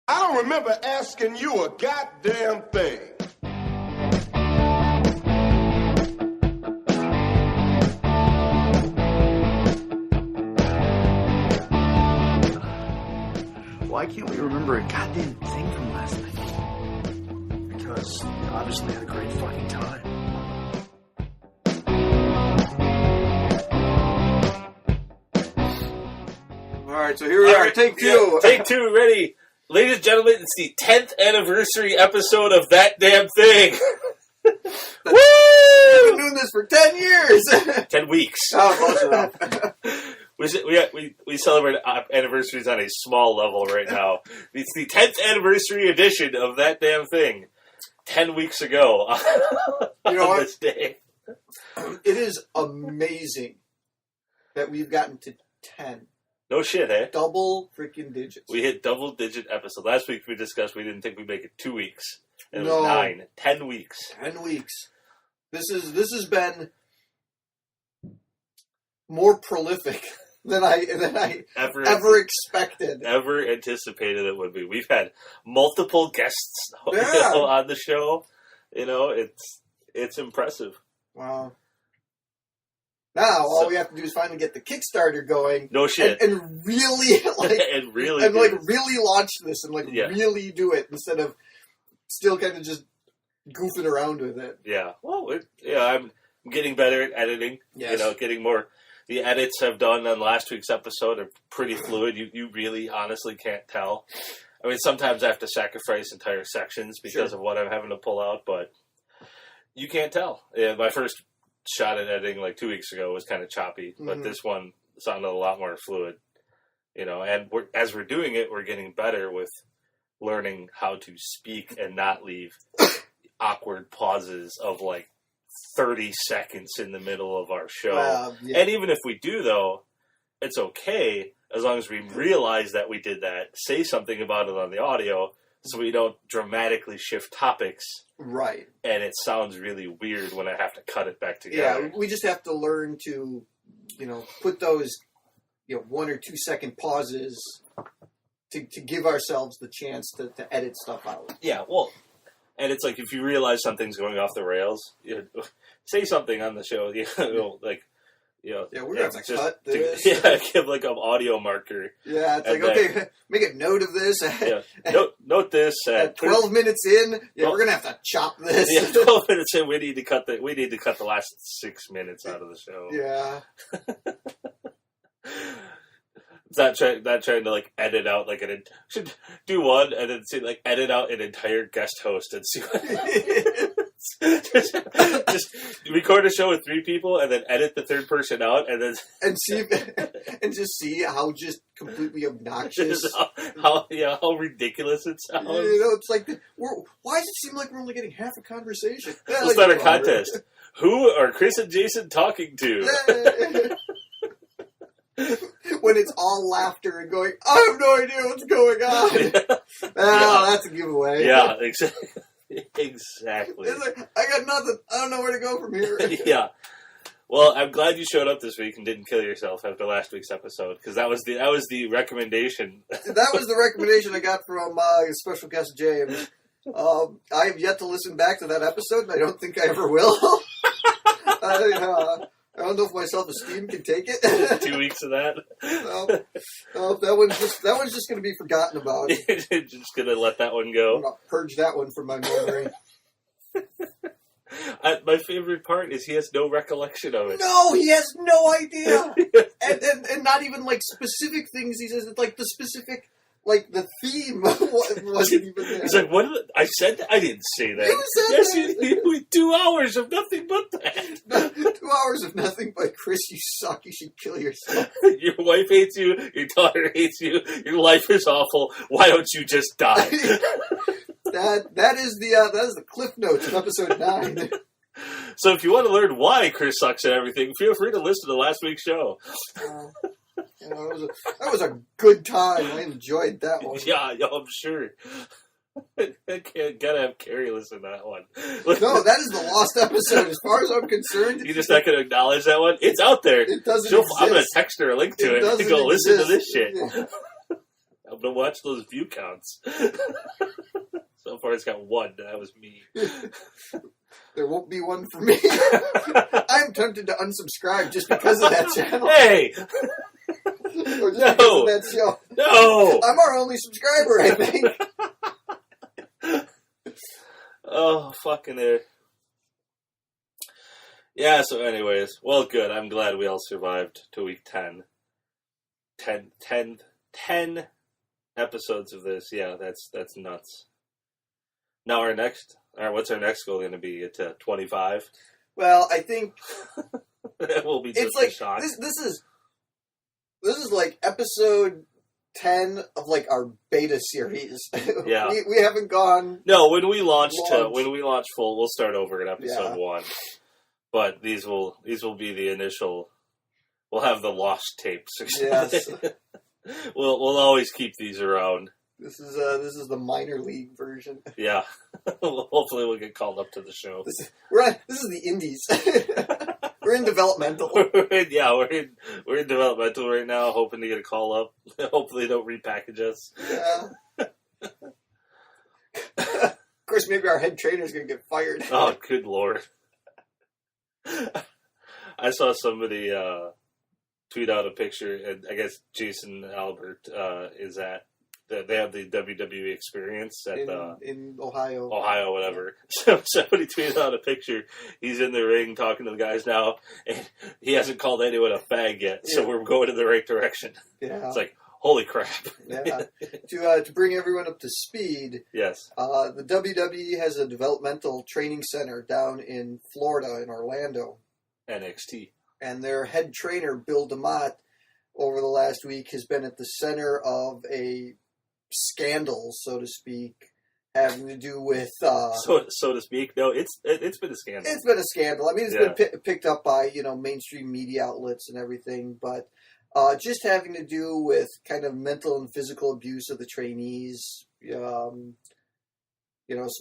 I don't remember asking you a goddamn thing. Why can't we remember a goddamn thing from last night? Because we obviously had a great fucking time. Alright, so here we are, take two. Yeah, take two, ready. Ladies and gentlemen, it's the 10th anniversary episode of That Damn Thing. We've Woo! been doing this for 10 years! 10 weeks. Oh, close enough. We celebrate anniversaries on a small level right now. It's the 10th anniversary edition of That Damn Thing. 10 weeks ago You know on what? this day. It is amazing that we've gotten to 10. No shit, eh? Double freaking digits. We hit double-digit episode. Last week we discussed we didn't think we'd make it 2 weeks. And it No. was 9. 10 weeks. 10 weeks. This has been more prolific than I ever expected. Ever anticipated it would be. We've had multiple guests Yeah. on the show. It's impressive. Wow. Now all we have to do is finally get the Kickstarter going. No shit. And really and really really launch this and Yeah. really do it instead of still kind of just goofing around with it. Yeah. Well, I'm getting better at editing. Yes. Getting more. The edits I've done on last week's episode are pretty fluid. You really honestly can't tell. I mean, sometimes I have to sacrifice entire sections because of what I'm having to pull out, but you can't tell. Yeah, my first shot at editing like 2 weeks ago was kind of choppy, but this one sounded a lot more fluid. And as we're doing it, we're getting better with learning how to speak and not leave awkward pauses of like 30 seconds in the middle of our show. Yeah. And even if we do, though, it's okay as long as we realize that we did that, say something about it on the audio so we don't dramatically shift topics. Right. And it sounds really weird when I have to cut it back together. Yeah, we just have to learn to, put those, 1 or 2 second pauses to give ourselves the chance to edit stuff out. Yeah, well, and it's like if you realize something's going off the rails, say something on the show, Yeah, we're going to have to cut this. Give like an audio marker. Yeah, it's like, okay, make a note of this. Yeah, note this. At 12 minutes in, we're going to have to chop this. Yeah, 12 minutes in, we need to cut the last 6 minutes out of the show. Yeah. It's not trying to like edit out like should do one and then see like edit out an entire guest host and see what just record a show with 3 people and then edit the third person out and then just see how just completely obnoxious how ridiculous it sounds. It's like why does it seem like we're only getting half a conversation? Let's start a contest. Who are Chris and Jason talking to? When it's all laughter and going, I have no idea what's going on. That's a giveaway. Yeah, exactly. Exactly. It's like, I got nothing. I don't know where to go from here. Yeah. Well, I'm glad you showed up this week and didn't kill yourself after last week's episode because that was the recommendation. That was the recommendation I got from special guest James. I have yet to listen back to that episode, and I don't think I ever will. I don't know if my self-esteem can take it. 2 weeks of that. No, that one's just going to be forgotten about. Just going to let that one go. I'm going to purge that one from my memory. My favorite part is he has no recollection of it. No, he has no idea. and not even like specific things he says. It's like the specific, like the theme wasn't even there. He's like, what? I said that? I didn't say that. You said yes, that. You 2 hours of nothing but that. 2 hours of nothing but Chris, you suck. You should kill yourself. Your wife hates you. Your daughter hates you. Your life is awful. Why don't you just die? That is the Cliff Notes of episode 9. So if you want to learn why Chris sucks at everything, feel free to listen to last week's show. That was a good time. I enjoyed that one. Yeah, I'm sure. Gotta have Carrie listen to that one. No, that is the lost episode. As far as I'm concerned, you're just not going to acknowledge that one. It's out there. It doesn't exist. I'm going to text her a link to it and go listen to this shit. Yeah. I'm gonna watch those view counts. So far, it's got one. That was me. There won't be one for me. I'm tempted to unsubscribe just because of that channel. Hey! Or just because of that show. No! I'm our only subscriber, I think. Oh, fucking it. Yeah, so anyways. Well, good. I'm glad we all survived to week 10. 10 episodes of this. Yeah, that's nuts. Now what's our next goal going to be? To 25? Well, I think It will be just it's like a shock. this is like episode 10 of like our beta series. Yeah. we haven't gone. No, when we launch full, we'll start over at episode 1. But these will be the initial. We'll have the lost tapes. Yes. We'll always keep these around. This is the minor league version. Yeah. Hopefully we'll get called up to the show. This is the indies. We're in developmental. We're in developmental right now, hoping to get a call up. Hopefully they don't repackage us. Yeah. Of course, maybe our head trainer's going to get fired. Oh, good lord. I saw somebody tweet out a picture, and I guess Jason Albert is at. They have the WWE experience at in Ohio. Ohio, whatever. So somebody tweeted out a picture. He's in the ring talking to the guys now, and he hasn't called anyone a fag yet. So we're going in the right direction. Yeah, it's like, holy crap. Yeah. To bring everyone up to speed. Yes. The WWE has a developmental training center down in Florida, in Orlando. NXT. And their head trainer, Bill DeMott, over the last week has been at the center of a scandal, so to speak, having to do with so to speak. No, it's been a scandal. It's been a scandal. I mean, it's been picked up by mainstream media outlets and everything, but just having to do with kind of mental and physical abuse of the trainees. Some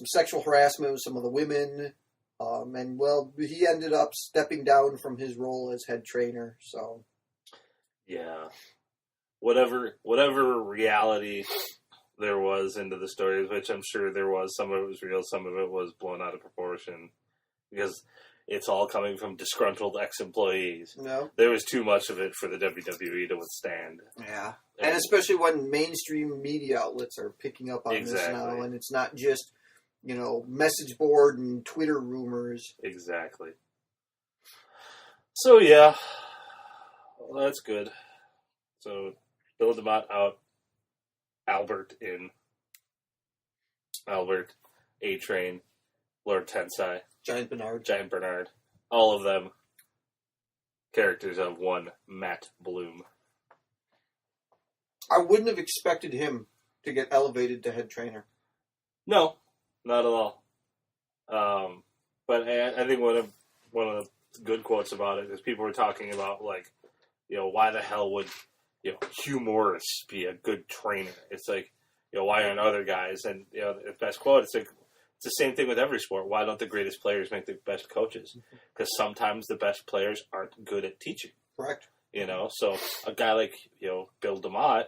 sexual harassment with some of the women, and he ended up stepping down from his role as head trainer. So. Yeah. Whatever reality there was into the stories, which I'm sure there was, some of it was real, some of it was blown out of proportion, because it's all coming from disgruntled ex-employees. No. There was too much of it for the WWE to withstand. Yeah. And especially when mainstream media outlets are picking up on this now, and it's not just, message board and Twitter rumors. Exactly. So, yeah. Well, that's good. So, Bill DeMott out. Albert in. Albert, A-Train, Lord Tensai. Giant Bernard. All of them characters of one Matt Bloom. I wouldn't have expected him to get elevated to head trainer. No, not at all. But I think one of the good quotes about it is people were talking about, like, why the hell would Hugh Morris be a good trainer? It's like, why aren't other guys? And the best quote, it's like, it's the same thing with every sport. Why don't the greatest players make the best coaches? Because sometimes the best players aren't good at teaching. Correct. So a guy like Bill DeMott,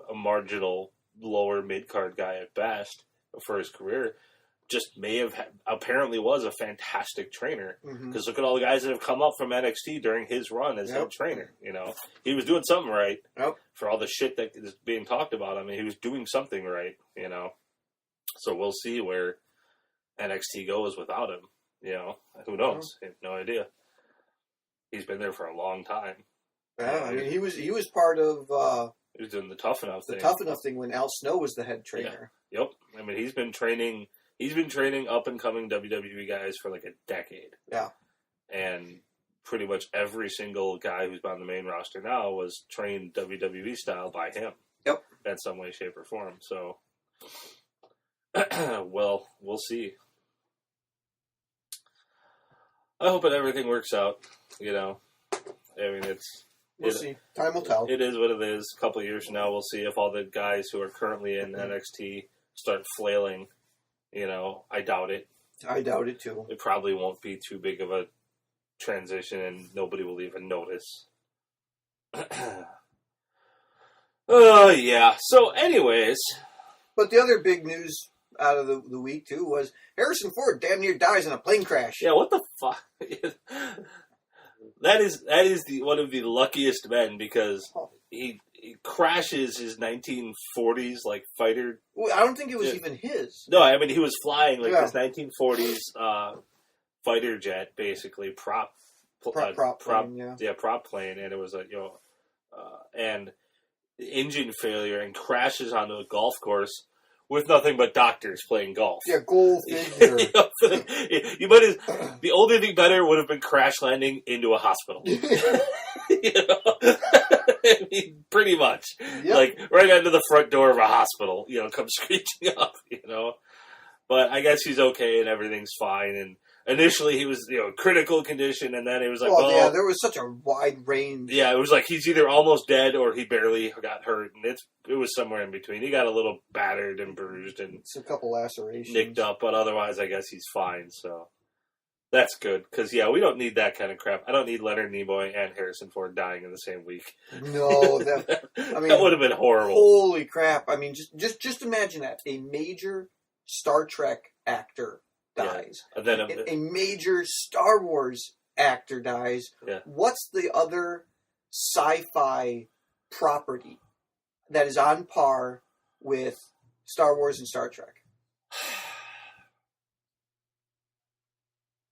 a marginal lower mid card guy at best for his career, just apparently was a fantastic trainer. Because look at all the guys that have come up from NXT during his run as head trainer. He was doing something right for all the shit that is being talked about. I mean, he was doing something right. So we'll see where NXT goes without him. Who knows? I have no idea. He's been there for a long time. Yeah, I mean, he was part of. He was doing the Tough Enough thing. The Tough Enough thing when Al Snow was the head trainer. Yeah. Yep. I mean, he's been training up and coming WWE guys for like a decade. Yeah. And pretty much every single guy who's on the main roster now was trained WWE style by him. Yep. In some way, shape, or form. So, well, we'll see. I hope that everything works out. I mean, We'll see. Time will tell. It is what it is. A couple of years from now, we'll see if all the guys who are currently in NXT start flailing. I doubt it. I doubt it too. It probably won't be too big of a transition, and nobody will even notice. Oh, yeah. So, anyways. But the other big news out of the week, too, was Harrison Ford damn near dies in a plane crash. Yeah, what the fuck? That is one of the luckiest men because he crashes his 1940s like fighter. Well, I don't think it was even his. No, I mean he was flying like this 1940s fighter jet, basically prop plane, prop plane, and it was like and engine failure and crashes onto a golf course. With nothing but doctors playing golf. Yeah, goal figure. You might have, the only thing better would have been crash landing into a hospital. I mean, pretty much. Yep. Like, right under the front door of a hospital, come screeching up, But I guess he's okay and everything's fine. And initially he was, critical condition, and then it was like, yeah, there was such a wide range. Yeah, it was like he's either almost dead or he barely got hurt, and it was somewhere in between. He got a little battered and bruised and a couple lacerations, nicked up, but otherwise, I guess he's fine. So that's good because we don't need that kind of crap. I don't need Leonard Nimoy and Harrison Ford dying in the same week. No, that would have been horrible. Holy crap! I mean, just imagine that a major Star Trek actor dies. Yeah. And then a major Star Wars actor dies. Yeah. What's the other sci-fi property that is on par with Star Wars and Star Trek?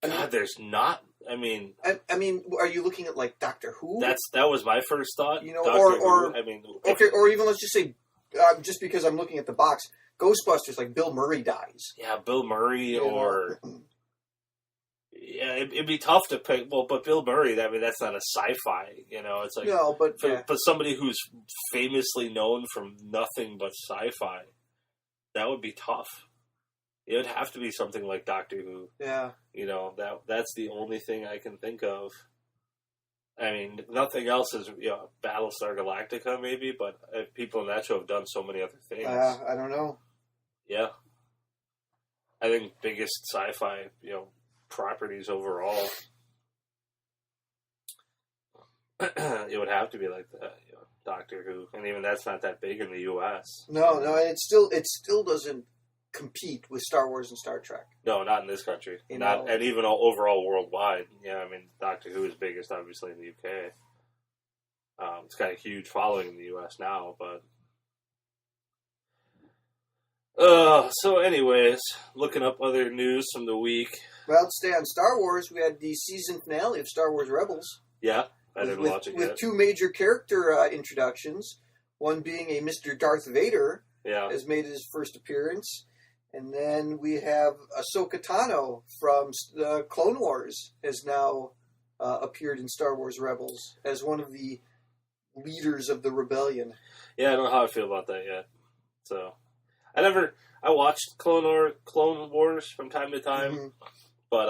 God, there's not. I mean, are you looking at like Doctor Who? That was my first thought. Doctor Who. Okay, or even let's just say, just because I'm looking at the box. Ghostbusters, like Bill Murray dies. Yeah, Bill Murray, or it'd be tough to pick. Well, but Bill Murray, that's not a sci-fi. It's like no, but somebody who's famously known from nothing but sci-fi, that would be tough. It would have to be something like Doctor Who. Yeah, that's the only thing I can think of. I mean, nothing else is, Battlestar Galactica maybe, but people in that show have done so many other things. I don't know. Yeah. I think biggest sci-fi, properties overall, it would have to be like the, Doctor Who, and even that's not that big in the U.S. No, it still doesn't compete with Star Wars and Star Trek. No, not in this country. And even overall worldwide. Yeah, I mean, Doctor Who is biggest, obviously, in the UK. It's got a huge following in the US now, but... so anyways, looking up other news from the week. Well, to stay on Star Wars, we had the season finale of Star Wars Rebels. Yeah, I didn't watch it yet. With two major character introductions. One being a Mr. Darth Vader, has made his first appearance. And then we have Ahsoka Tano from the Clone Wars has now appeared in Star Wars Rebels as one of the leaders of the rebellion. Yeah, I don't know how I feel about that yet. So, I watched Clone Wars from time to time, but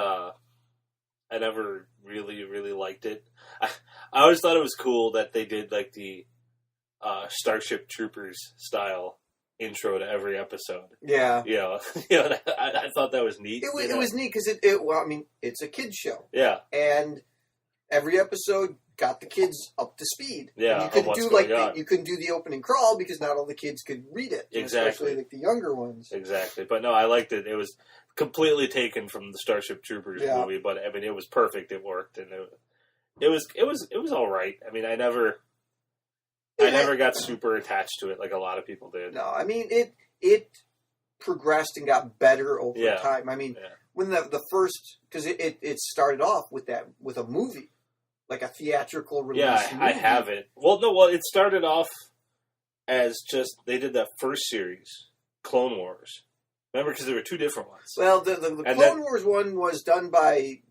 I never really, really liked it. I always thought it was cool that they did like the Starship Troopers style intro to every episode. Yeah. I thought that was neat. It was neat because it's a kids show. Yeah. And every episode got the kids up to speed. Yeah. And you couldn't do the opening crawl because not all the kids could read it. Exactly. Especially like the younger ones. Exactly. But no, I liked it. It was completely taken from the Starship Troopers movie, but I mean it was perfect. It worked, and it was all right. I mean, I never got super attached to it like a lot of people did. No, I mean it progressed and got better over time. I mean, when the first, because it started off with a movie, like a theatrical release. Yeah, I have it. Well, it started off as just they did that first series, Clone Wars. Remember, because there were two different ones. Well, the Clone Wars one was done by.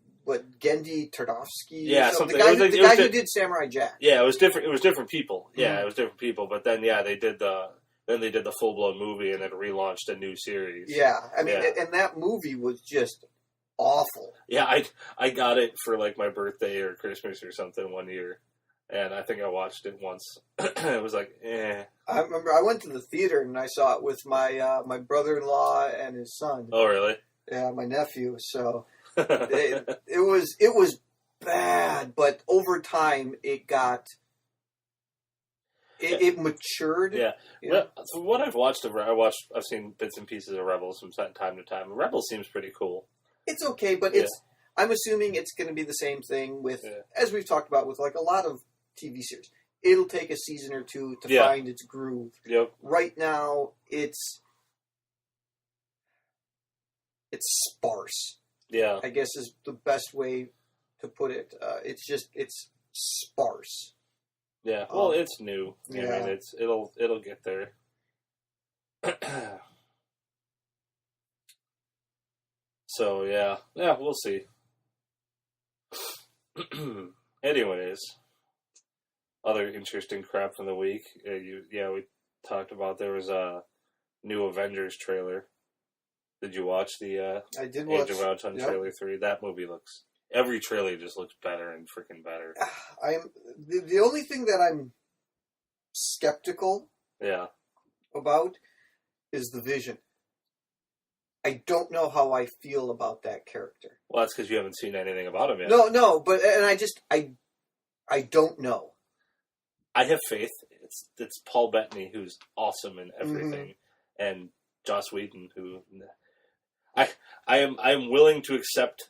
Gendy Tartakovsky? Yeah, something. The guy who did Samurai Jack. Yeah, it was different. It was different people. Yeah, it was different people. But then, they did the full blown movie and then relaunched a new series. Yeah, I mean, and that movie was just awful. Yeah, I got it for like my birthday or Christmas or something one year, and I think I watched it once. It was like, eh. I remember I went to the theater and I saw it with my brother-in-law and his son. Oh, really? Yeah, my nephew. So. It was bad, but over time it it matured. Yeah. Well, from what I've watched, I've seen bits and pieces of Rebels from time to time. Rebels seems pretty cool. It's okay, but I'm assuming it's going to be the same thing with, as we've talked about with like a lot of TV series. It'll take a season or two to find its groove. Yep. Right now, it's sparse. Yeah. I guess is the best way to put it. It's sparse. Yeah. Well, it's new. Yeah. I mean, it'll get there. So yeah, we'll see. Anyways, other interesting crap from the week. We talked about there was a new Avengers trailer. Did you watch the I did watch Age of Ultron trailer 3? That movie every trailer just looks better and freaking better. I'm the only thing that I'm skeptical about is the Vision. I don't know how I feel about that character. Well, that's because you haven't seen anything about him yet. No, but I don't know. I have faith. It's Paul Bettany who's awesome in everything, and Joss Whedon who I am willing to accept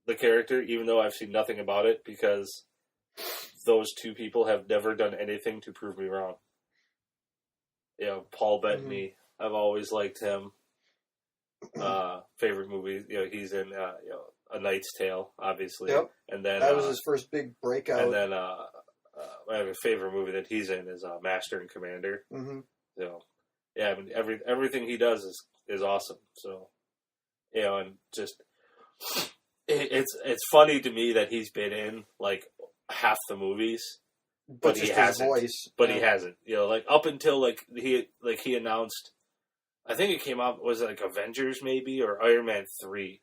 the character even though I've seen nothing about it because those two people have never done anything to prove me wrong. Paul Bettany, I've always liked him. Favorite movie, he's in A Knight's Tale, obviously. Yep. And then that was his first big breakout. And then my favorite movie that he's in is Master and Commander. Mm-hmm. So I mean everything he does is awesome. So and just it's funny to me that he's been in like half the movies. But he hasn't. Voice. He hasn't. Like up until he announced. I think it came out, was it like Avengers maybe, or Iron Man 3?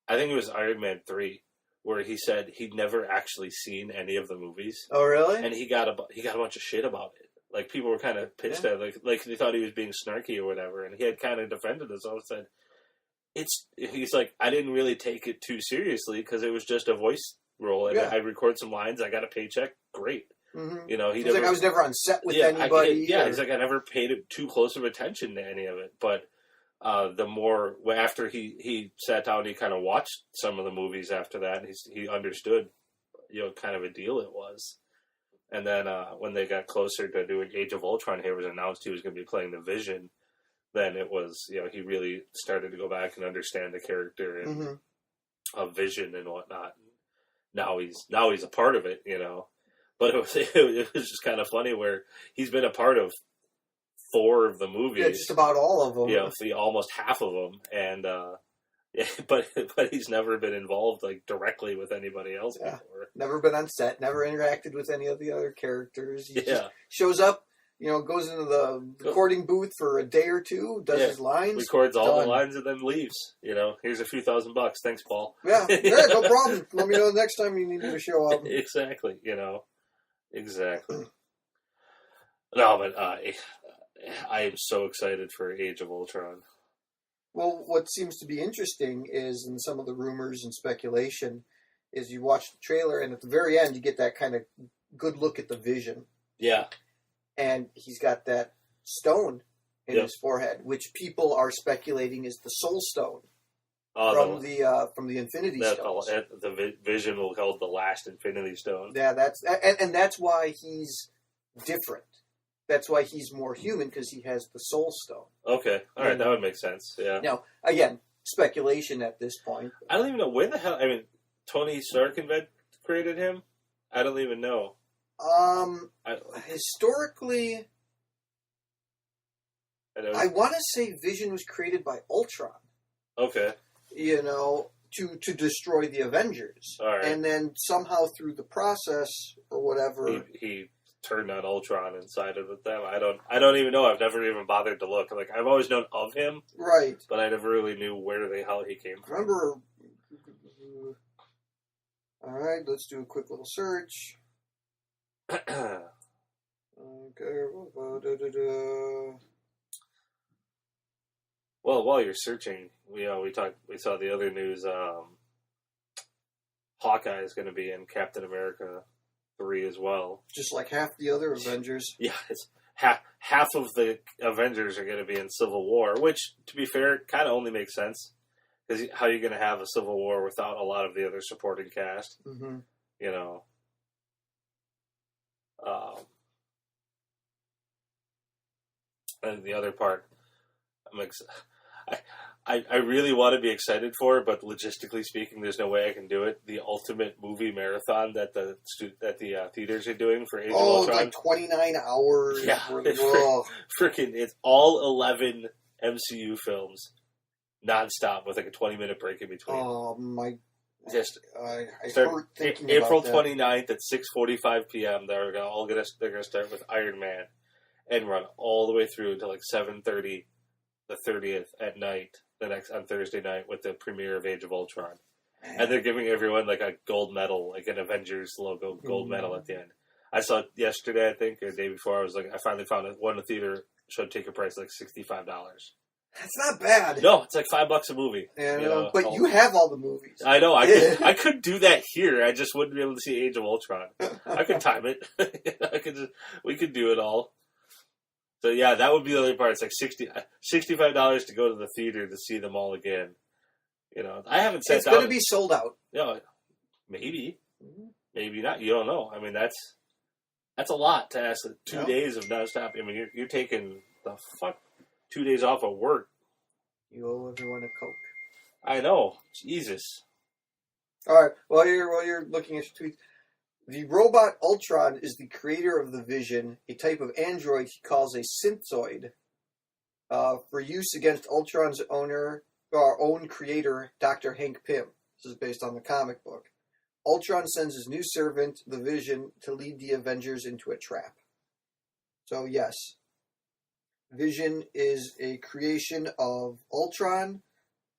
I think it was Iron Man 3, where he said he'd never actually seen any of the movies. Oh, really? And he got a bunch of shit about it. Like, people were kind of pissed at it. Like, they thought he was being snarky or whatever, and he had kind of defended himself and said, he's like, I didn't really take it too seriously, because it was just a voice role, and I record some lines, I got a paycheck, great. Mm-hmm. He's like, I was never on set with anybody. He's like, I never paid too close of attention to any of it. But the more, after he sat down, he kind of watched some of the movies after that, and he understood, kind of a deal it was. And then when they got closer to doing Age of Ultron, it was announced he was going to be playing the Vision. Then it was, he really started to go back and understand the character and Vision and whatnot. Now he's a part of it, But it was just kind of funny where he's been a part of 4 of the movies. Yeah, just about all of them. Almost half of them. And, but he's never been involved like directly with anybody else before. Never been on set, never interacted with any of the other characters. He just shows up, goes into the recording booth for a day or two, does his lines. Records all the lines and then leaves. Here's a few $1,000. Thanks, Paul. Yeah, no problem. Let me know the next time you need to show up. Exactly, Exactly. No, but I am so excited for Age of Ultron. Well, what seems to be interesting is in some of the rumors and speculation is you watch the trailer and at the very end you get that kind of good look at the Vision. Yeah. And he's got that stone in his forehead, which people are speculating is the Soul Stone. From the Infinity Stones. The Vision will hold the last Infinity Stone. Yeah, that's why he's different. That's why he's more human, because he has the Soul Stone. Okay, all right, that would make sense. Yeah. Now, again, speculation at this point. I don't even know where the hell. I mean, Tony Stark created him. I don't even know. Historically, I want to say Vision was created by Ultron. Okay. To destroy the Avengers. All right. And then somehow through the process or whatever, he turned on Ultron and sided with them. I don't even know. I've never even bothered to look. Like, I've always known of him, right? But I never really knew how he came from. Remember? All right, let's do a quick little search. Okay. Well, while you're searching, we saw the other news. Hawkeye is going to be in Captain America 3 as well. Just like half the other Avengers. Yeah, it's half of the Avengers are going to be in Civil War, which, to be fair, kind of only makes sense. Because how are you going to have a Civil War without a lot of the other supporting cast? Mm-hmm. You know. And the other part, I really want to be excited for, but logistically speaking, there's no way I can do it. The ultimate movie marathon that the theaters are doing for Age of Ultron. Like 29 hours. Yeah, it's all 11 MCU films, nonstop with like a 20-minute break in between. Oh my! Just I start hurt thinking April about that. 29th at 6:45 p.m. They're gonna start with Iron Man and run all the way through until like 7:30, the 30th at night. On Thursday night with the premiere of Age of Ultron. And they're giving everyone like a gold medal, like an Avengers logo gold medal at the end. I saw it yesterday, I think, or the day before. I finally found it. One in the theater showed ticket price like $65. That's not bad. No, it's like $5 a movie. Yeah, but you have all the movies. I know. I could do that here. I just wouldn't be able to see Age of Ultron. I could time it. We could do it all. So yeah, that would be the other part. It's like $65 to go to the theater to see them all again. You know, I haven't sat It's down. going to be sold out. No, maybe not. You don't know. I mean, that's a lot to ask. 2 days of nonstop. I mean, you're taking the 2 days off of work. You owe everyone a Coke. I know. Jesus. All right. While you're looking at your tweets. The robot Ultron is the creator of the Vision, a type of android he calls a synthezoid, for use against Ultron's own creator, Dr. Hank Pym. This is based on the comic book. Ultron sends his new servant, the Vision, to lead the Avengers into a trap. So yes, Vision is a creation of Ultron,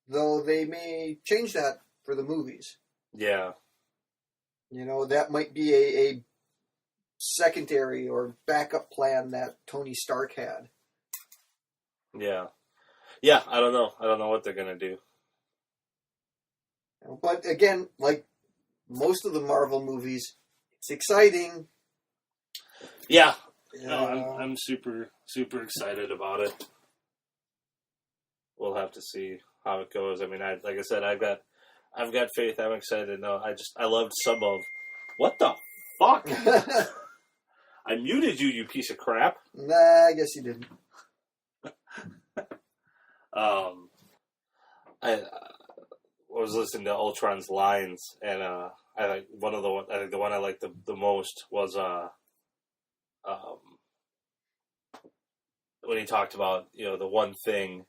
though they may change that for the movies. Yeah. You know, that might be a secondary or backup plan that Tony Stark had. Yeah. Yeah, I don't know. I don't know what they're going to do. But again, like most of the Marvel movies, it's exciting. Yeah. No, I'm super, super excited about it. We'll have to see how it goes. I mean, like I said, I've got faith. I'm excited. No, I loved some of. What the fuck? I muted you, you piece of crap. Nah, I guess you didn't. I was listening to Ultron's lines, and I like the one I liked the most was when he talked about, you know, the one thing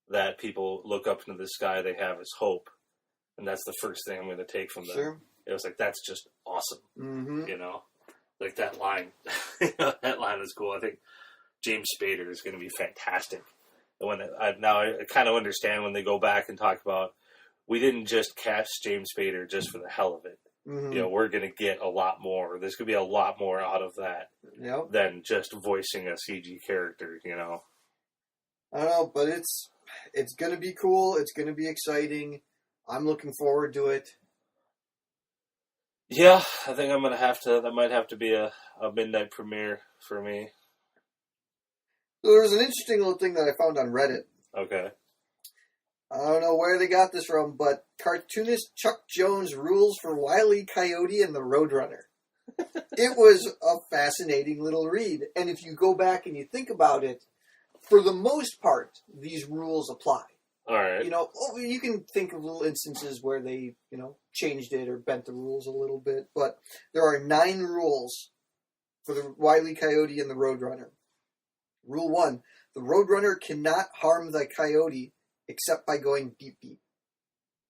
that people look up into the sky they have is hope. And that's the first thing I'm going to take from them. Sure. It was like, that's just awesome. Mm-hmm. You know? Like that line. That line is cool. I think James Spader is going to be fantastic. And I kind of understand when they go back and talk about, we didn't just cast James Spader just for the hell of it. Mm-hmm. You know, we're going to get a lot more. There's going to be a lot more out of that than just voicing a CG character, you know? I don't know, but it's going to be cool. It's going to be exciting. I'm looking forward to it. Yeah, I think I'm going to have to, that might have to be a midnight premiere for me. So there's an interesting little thing that I found on Reddit. Okay. I don't know where they got this from, but cartoonist Chuck Jones rules for Wile E. Coyote and the Roadrunner. It was a fascinating little read. And if you go back and you think about it, for the most part, these rules apply. All right. You know, you can think of little instances where they, you know, changed it or bent the rules a little bit, but there are 9 rules for the Wile E. Coyote and the Roadrunner. Rule 1, the Roadrunner cannot harm the coyote except by going beep beep.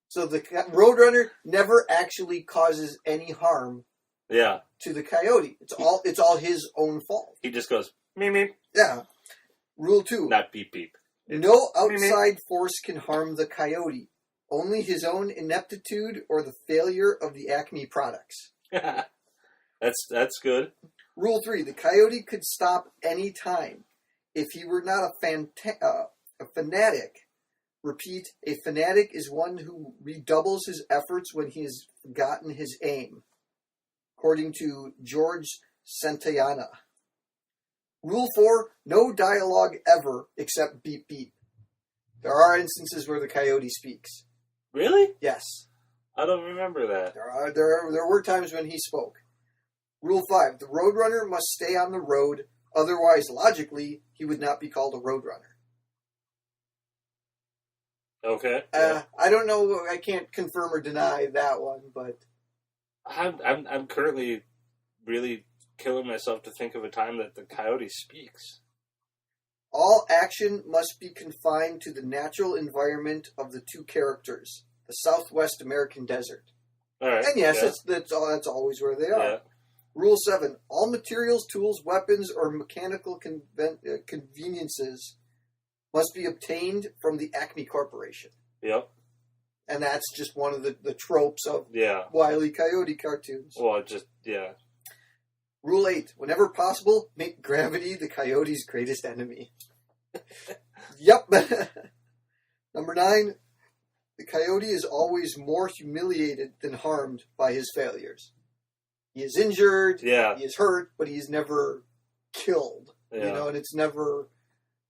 So the Roadrunner never actually causes any harm to the coyote. It's all his own fault. He just goes, meep meep. Yeah. Rule 2. Not beep beep. No outside force can harm the coyote. Only his own ineptitude or the failure of the Acme products. That's good. Rule 3. The coyote could stop any time. If he were not a fanatic, repeat, a fanatic is one who redoubles his efforts when he has forgotten his aim. according to George Santayana. Rule 4, no dialogue ever except beep beep. There are instances where the coyote speaks. Really? Yes. I don't remember that. There were times when he spoke. Rule 5, the roadrunner must stay on the road, otherwise, logically, he would not be called a roadrunner. Okay. Yeah. I don't know, I can't confirm or deny that one, but... I'm currently really killing myself to think of a time that the coyote speaks. All action must be confined to the natural environment of the two characters, the Southwest American desert. All right. And yes, yeah. that's always where they are. Yeah. Rule 7, all materials, tools, weapons, or mechanical conveniences must be obtained from the Acme Corporation. Yep. And that's just one of the tropes of Yeah. Wile E. Coyote cartoons. Well, yeah. Rule 8, whenever possible, make gravity the coyote's greatest enemy. Yep. Number 9, the coyote is always more humiliated than harmed by his failures. He is injured, Yeah. he is hurt, but he is never killed. Yeah. You know, and it's never,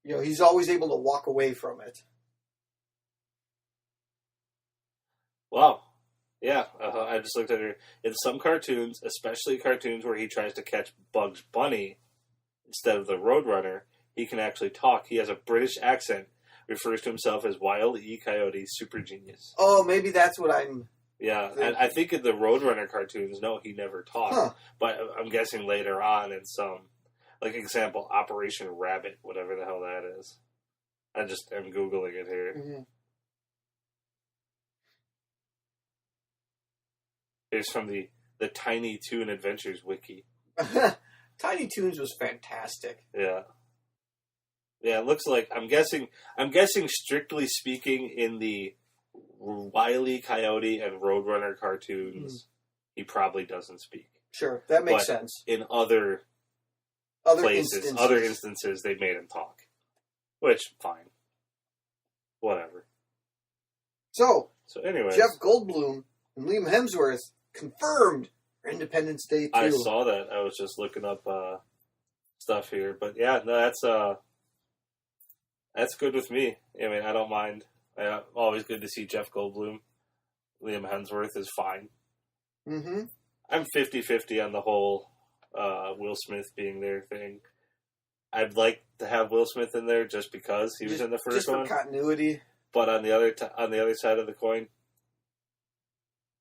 you know, he's always able to walk away from it. Wow. Yeah, I just looked at her. In some cartoons, especially cartoons where he tries to catch Bugs Bunny instead of the Roadrunner, he can actually talk. He has a British accent, refers to himself as Wile E. Coyote, super genius. Oh, maybe that's what I'm... Yeah, and I think in the Roadrunner cartoons, no, he never talked. Huh. But I'm guessing later on in some, like example, Operation Rabbit, whatever the hell that is. I'm Googling it here. Mm-hmm. Here's from the Tiny Toon Adventures wiki. Tiny Toons was fantastic. Yeah. Yeah, it looks like I'm guessing strictly speaking in the Wile E. Coyote and Roadrunner cartoons, he probably doesn't speak. Sure, that makes But sense. in other places, other instances, they made him talk. Which, fine. Whatever. So anyways. Jeff Goldblum and Liam Hemsworth confirmed for Independence Day 2. I saw that. I was just looking up stuff here. But yeah, no, that's good with me. I mean, I don't mind. Always good to see Jeff Goldblum. Liam Hemsworth is fine. Mm-hmm. I'm 50-50 on the whole Will Smith being there thing. I'd like to have Will Smith in there just because he was in the first one. Just for continuity. But on the other side of the coin,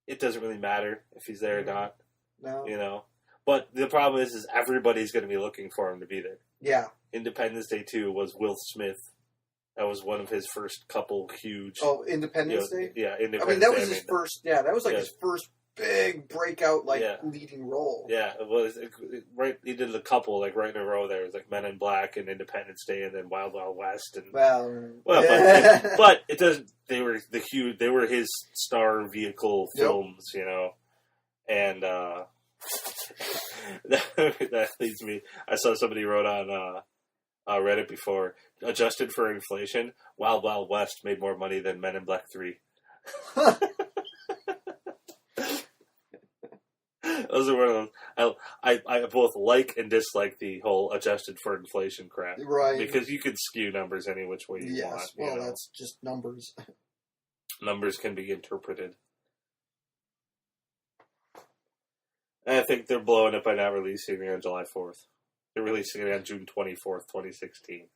it doesn't really matter if he's there or not. No. You know. But the problem is everybody's going to be looking for him to be there. Yeah. Independence Day 2 was Will Smith. That was one of his first couple huge... Oh, Independence Day? Yeah, Independence Day. I mean, that was his first... Yeah, that was like his first big breakout, leading role. Yeah, it was. Right, he did a couple, right in a row there. It was like Men in Black and Independence Day and then Wild Wild West. And, but it doesn't... They were his star vehicle films, you know. And that leads me... I saw somebody wrote on... Reddit before, adjusted for inflation, Wild Wild West made more money than Men in Black 3. Those are one of those. I both like and dislike the whole adjusted for inflation crap. Right. Because you can skew numbers any which way you want. Well, that's just numbers. Numbers can be interpreted. And I think they're blowing it by not releasing it on July 4th. They're releasing it on June 24th, 2016.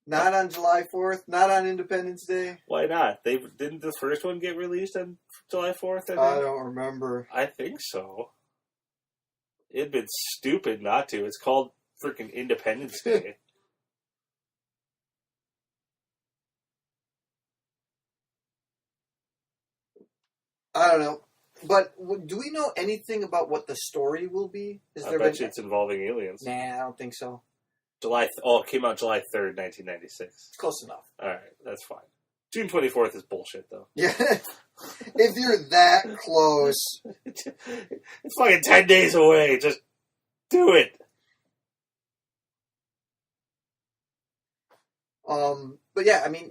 Not on July 4th? Not on Independence Day? Why not? Didn't the first one get released on July 4th? I don't remember. I think so. It'd been stupid not to. It's called freaking Independence Day. I don't know. But do we know anything about what the story will be? I bet you it's involving aliens. Nah, I don't think so. It came out July 3rd, 1996. It's close enough. All right, that's fine. June 24th is bullshit, though. Yeah. If you're that close. It's fucking 10 days away. Just do it. But yeah, I mean,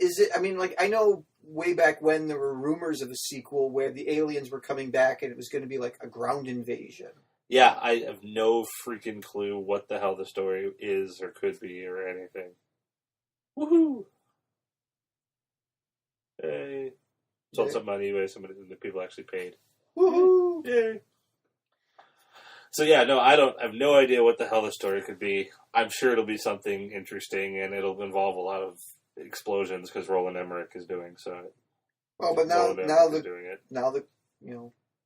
I know way back when there were rumors of a sequel where the aliens were coming back and it was going to be like a ground invasion. Yeah, I have no freaking clue what the hell the story is or could be or anything. Woohoo! Hey. Sold something on eBay, the people actually paid. Woohoo! Yay! So yeah, no, I have no idea what the hell the story could be. I'm sure it'll be something interesting, and it'll involve a lot of explosions because Roland Emmerich is doing so. Well, but now the doing it. Now the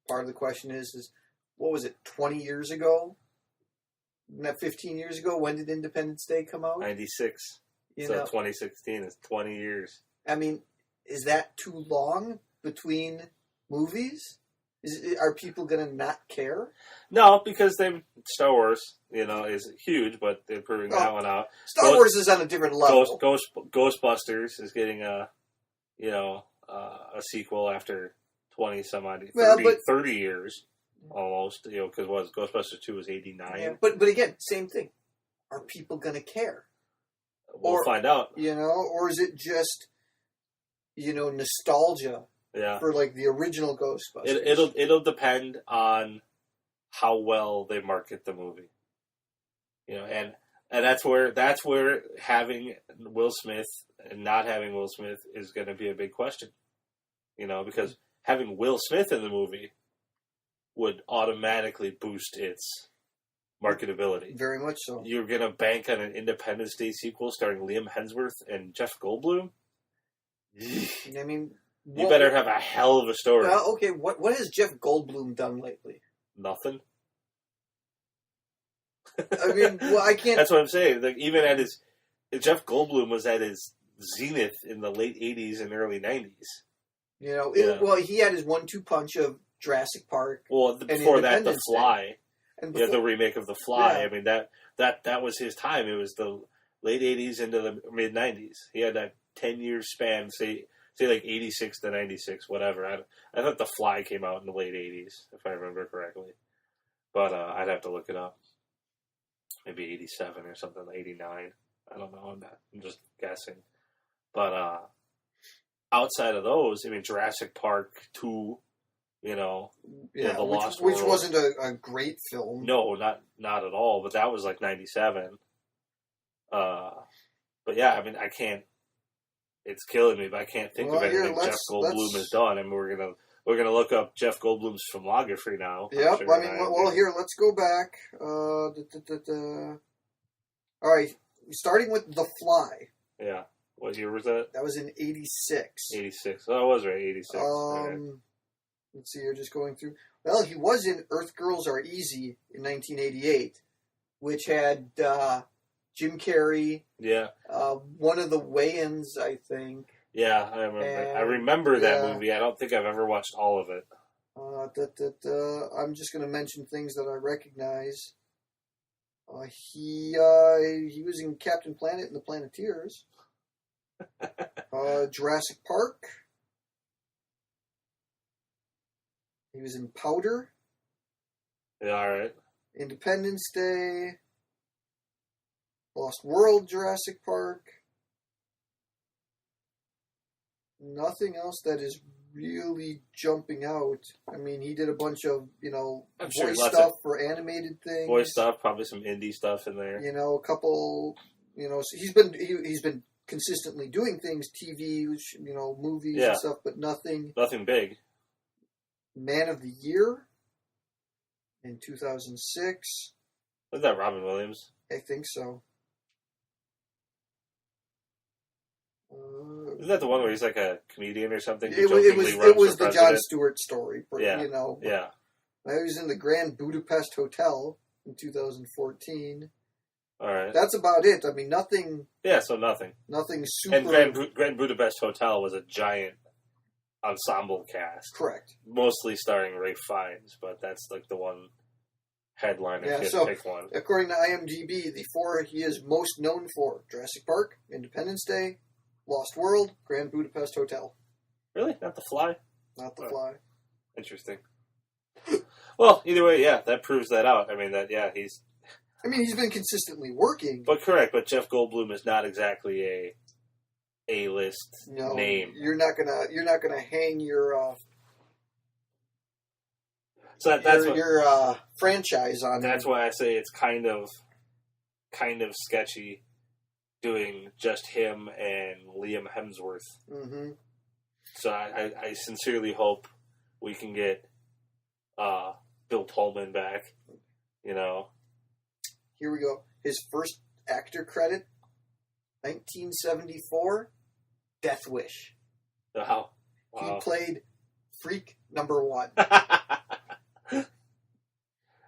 part of the question is what was it, 20 years ago? Not 15 years ago. When did Independence Day come out? 96. So 2016 is 20 years. I mean, is that too long between movies? Are people going to not care? No, because Star Wars, is huge, but they're proving that one out. Star Wars is on a different level. Ghostbusters is getting a sequel after 20 some odd 30 years almost. Because Ghostbusters 2 was 89. Yeah, but again, same thing. Are people going to care? We'll find out. Or is it just nostalgia? Yeah. For like the original Ghostbusters. It'll depend on how well they market the movie. And that's where having Will Smith and not having Will Smith is going to be a big question. Because having Will Smith in the movie would automatically boost its marketability. Very much so. You're going to bank on an Independence Day sequel starring Liam Hemsworth and Jeff Goldblum? I mean... You better have a hell of a story. Well, okay, what has Jeff Goldblum done lately? Nothing. I mean, I can't... That's what I'm saying. Like, even at Jeff Goldblum was at his zenith in the late 80s and early 90s. Well, he had his 1-2 punch of Jurassic Park. Well, before that, The Fly. And the remake of The Fly. Yeah. I mean, that was his time. It was the late 80s into the mid 90s. He had that 10-year span, say like 86 to 96, whatever. I thought The Fly came out in the late 80s, if I remember correctly. But I'd have to look it up. Maybe 87 or something, 89. I don't know. I'm just guessing. But outside of those, I mean, Jurassic Park 2, The Lost World. Which wasn't a great film. No, not at all. But that was like 97. But yeah, I mean, I can't. It's killing me, but I can't think of anything Jeff Goldblum has done. I mean, we're gonna look up Jeff Goldblum's filmography now. Yep. Sure here, let's go back. All right, starting with The Fly. Yeah. What year was that? That was in 86. 86. Oh, I was right. 86. Right. Let's see. You're just going through. Well, he was in Earth Girls Are Easy in 1988, which had. Jim Carrey. Yeah. One of the Wayans, I think. Yeah, I remember. I remember that movie. I don't think I've ever watched all of it. I'm just going to mention things that I recognize. He was in Captain Planet and the Planeteers. Jurassic Park. He was in Powder. Yeah, all right. Independence Day. Lost World, Jurassic Park. Nothing else that is really jumping out. I mean, he did a bunch of, voice stuff for animated things. Voice stuff, probably some indie stuff in there. A couple, so he's been consistently doing things, TV, movies and stuff, but nothing big. Man of the Year in 2006. Was that Robin Williams? I think so. Isn't that the one where he's like a comedian or something? It was the Jon Stewart story. Yeah. Yeah. I was in the Grand Budapest Hotel in 2014. All right. That's about it. I mean, nothing. Yeah, so nothing. Nothing super. And Grand Budapest Hotel was a giant ensemble cast. Correct. Mostly starring Ralph Fiennes, but that's like the one headline if you had to pick one. According to IMDb, the four he is most known for: Jurassic Park, Independence Day, Lost World, Grand Budapest Hotel. Really? Not The Fly? Not The Fly. Interesting. Well, either way, yeah, that proves that out. I mean, he's been consistently working. But correct, but Jeff Goldblum is not exactly a A-list name. You're not gonna hang your So that's your franchise on That's it. why I say it's kind of sketchy doing just him and Liam Hemsworth. Mm-hmm. So I sincerely hope we can get Bill Pullman back. You know. Here we go. His first actor credit, 1974, Death Wish. Wow. He played Freak number 1.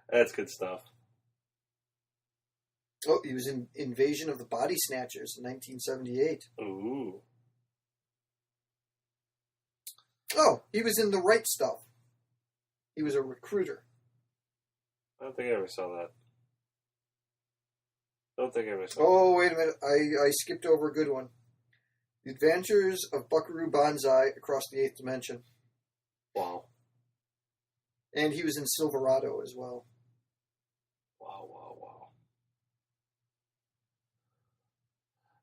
That's good stuff. Oh, he was in Invasion of the Body Snatchers in 1978. Ooh. Oh, he was in The Right Stuff. He was a recruiter. I don't think I ever saw that. Oh, wait a minute. I skipped over a good one. The Adventures of Buckaroo Banzai Across the Eighth Dimension. Wow. And he was in Silverado as well. Wow.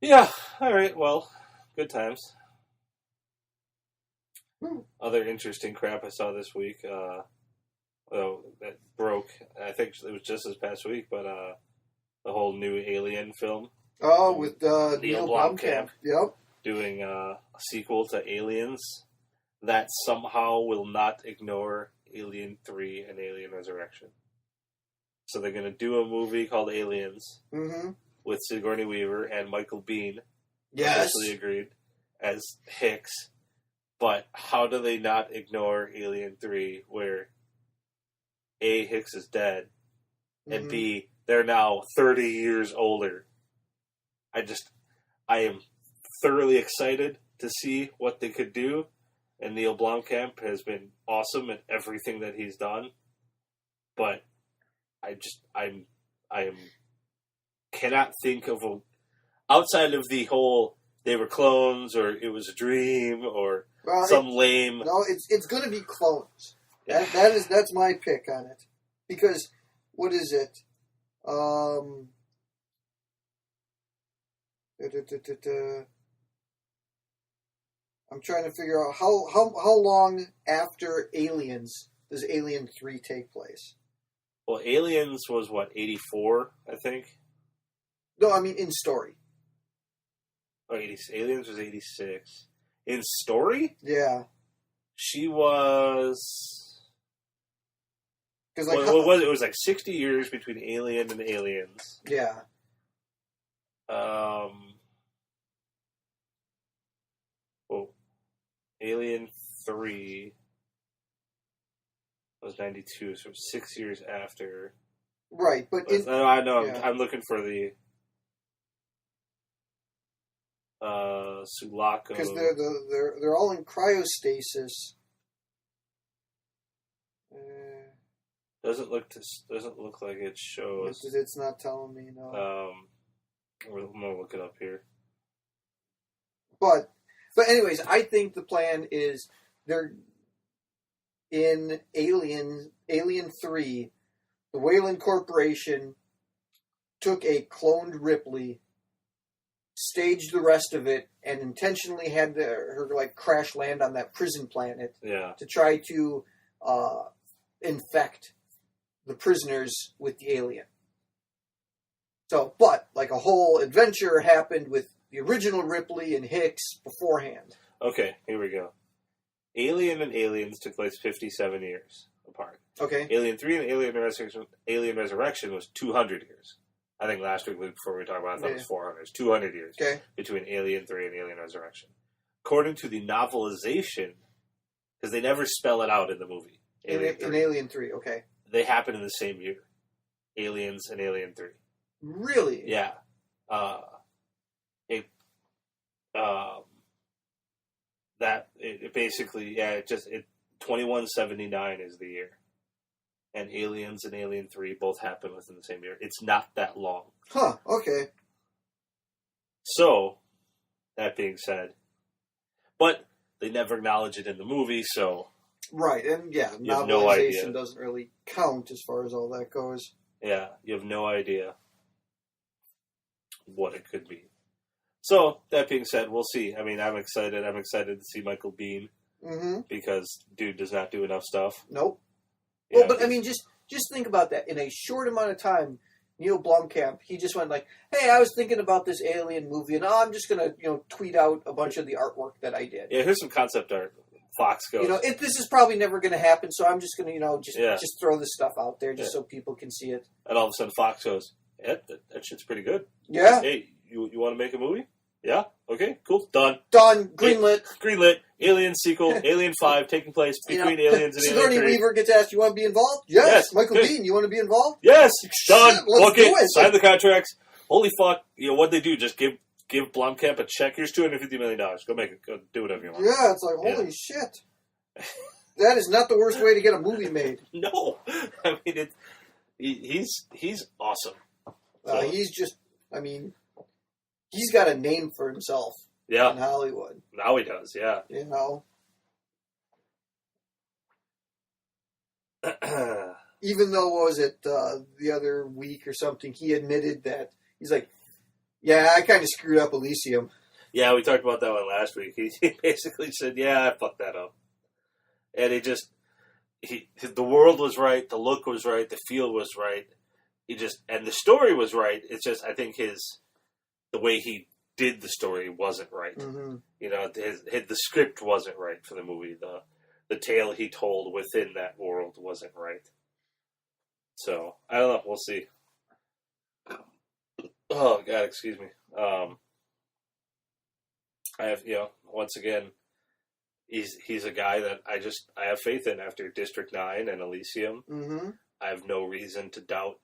Yeah, alright, well, good times. Other interesting crap I saw this week, that broke, I think it was just this past week, but the whole new Alien film. Oh, with Neil Blomkamp. Yep. Doing a sequel to Aliens that somehow will not ignore Alien 3 and Alien Resurrection. So they're going to do a movie called Aliens with Sigourney Weaver and Michael Biehn. Yes. Officially agreed as Hicks. But how do they not ignore Alien 3 where A, Hicks is dead, and B, they're now 30 years older? I am thoroughly excited to see what they could do, and Neil Blomkamp has been awesome at everything that he's done, but I cannot think of outside of the whole they were clones or it was a dream or some lame. No, it's going to be clones. That's my pick on it, because what is it? I'm trying to figure out how long after Aliens does Alien 3 take place? Well, Aliens was, 84, I think? No, I mean in story. Oh, Aliens was 86. In story? Yeah. She was... Cause it was like 60 years between Alien and Aliens. Yeah. Alien 3 was 92, so 6 years after. Right, but... I know, yeah. I'm looking for the... Sulaco. Because they're all in cryostasis. Doesn't look like it shows. It's not telling me, no. I'm gonna look it up here. But anyways, I think the plan is they're in Alien 3. The Weyland Corporation took a cloned Ripley, staged the rest of it, and intentionally had her crash land on that prison planet to try to infect the prisoners with the alien. So, but a whole adventure happened with the original Ripley and Hicks beforehand. Okay, here we go. Alien and Aliens took place 57 years apart. Okay. Alien 3 and Alien Resurrection was 200 years. I think last week, before we talked about it, I thought it was 400. It's 200 years between Alien 3 and Alien Resurrection. According to the novelization, because they never spell it out in the movie. In Alien 3, okay. They happen in the same year. Aliens and Alien 3. Really? Yeah. 2179 is the year. And Aliens and Alien 3 both happen within the same year. It's not that long. Huh, okay. So, that being said, but they never acknowledge it in the movie, so... Right, and novelization doesn't really count as far as all that goes. Yeah, you have no idea what it could be. So, that being said, we'll see. I mean, I'm excited. I'm excited to see Michael Biehn. Mm-hmm. Because dude does not do enough stuff. Nope. Well, but I mean, just think about that. In a short amount of time, Neil Blomkamp, he just went like, "Hey, I was thinking about this Alien movie, and I'm just gonna, tweet out a bunch of the artwork that I did. Yeah, here's some concept art. Fox goes. This is probably never going to happen, so I'm just going to, just throw this stuff out there just so people can see it." And all of a sudden, Fox goes, "Yeah, that shit's pretty good. Yeah. Hey, you want to make a movie? Yeah. Okay. Cool. Done. Greenlit. Greenlit. Alien sequel. Alien 5 taking place between Aliens and Alien 3. Sigourney Weaver gets asked, "You want to be involved?" Yes. Michael Biehn, "You want to be involved?" Yes. Done. Let's do it. Sign the contracts. Holy fuck! What'd they do? Just give Blomkamp a check. Here's $250 million. Go make it. Go do whatever you want. Yeah. It's like, holy shit. That is not the worst way to get a movie made. No, I mean he's awesome. He's got a name for himself. Yeah, in Hollywood. Now he does. Yeah, Even though, what was it, the other week or something, he admitted that he's like, "Yeah, I kind of screwed up Elysium." Yeah, we talked about that one last week. He basically said, "Yeah, I fucked that up." And the world was right, the look was right, the feel was right. And the story was right. It's just, I think the way he did the story wasn't right. Mm-hmm. The script wasn't right for the movie. The tale he told within that world wasn't right. So, I don't know. We'll see. Oh, God, excuse me. I have, once again, he's a guy that I have faith in after District 9 and Elysium. Mm-hmm. I have no reason to doubt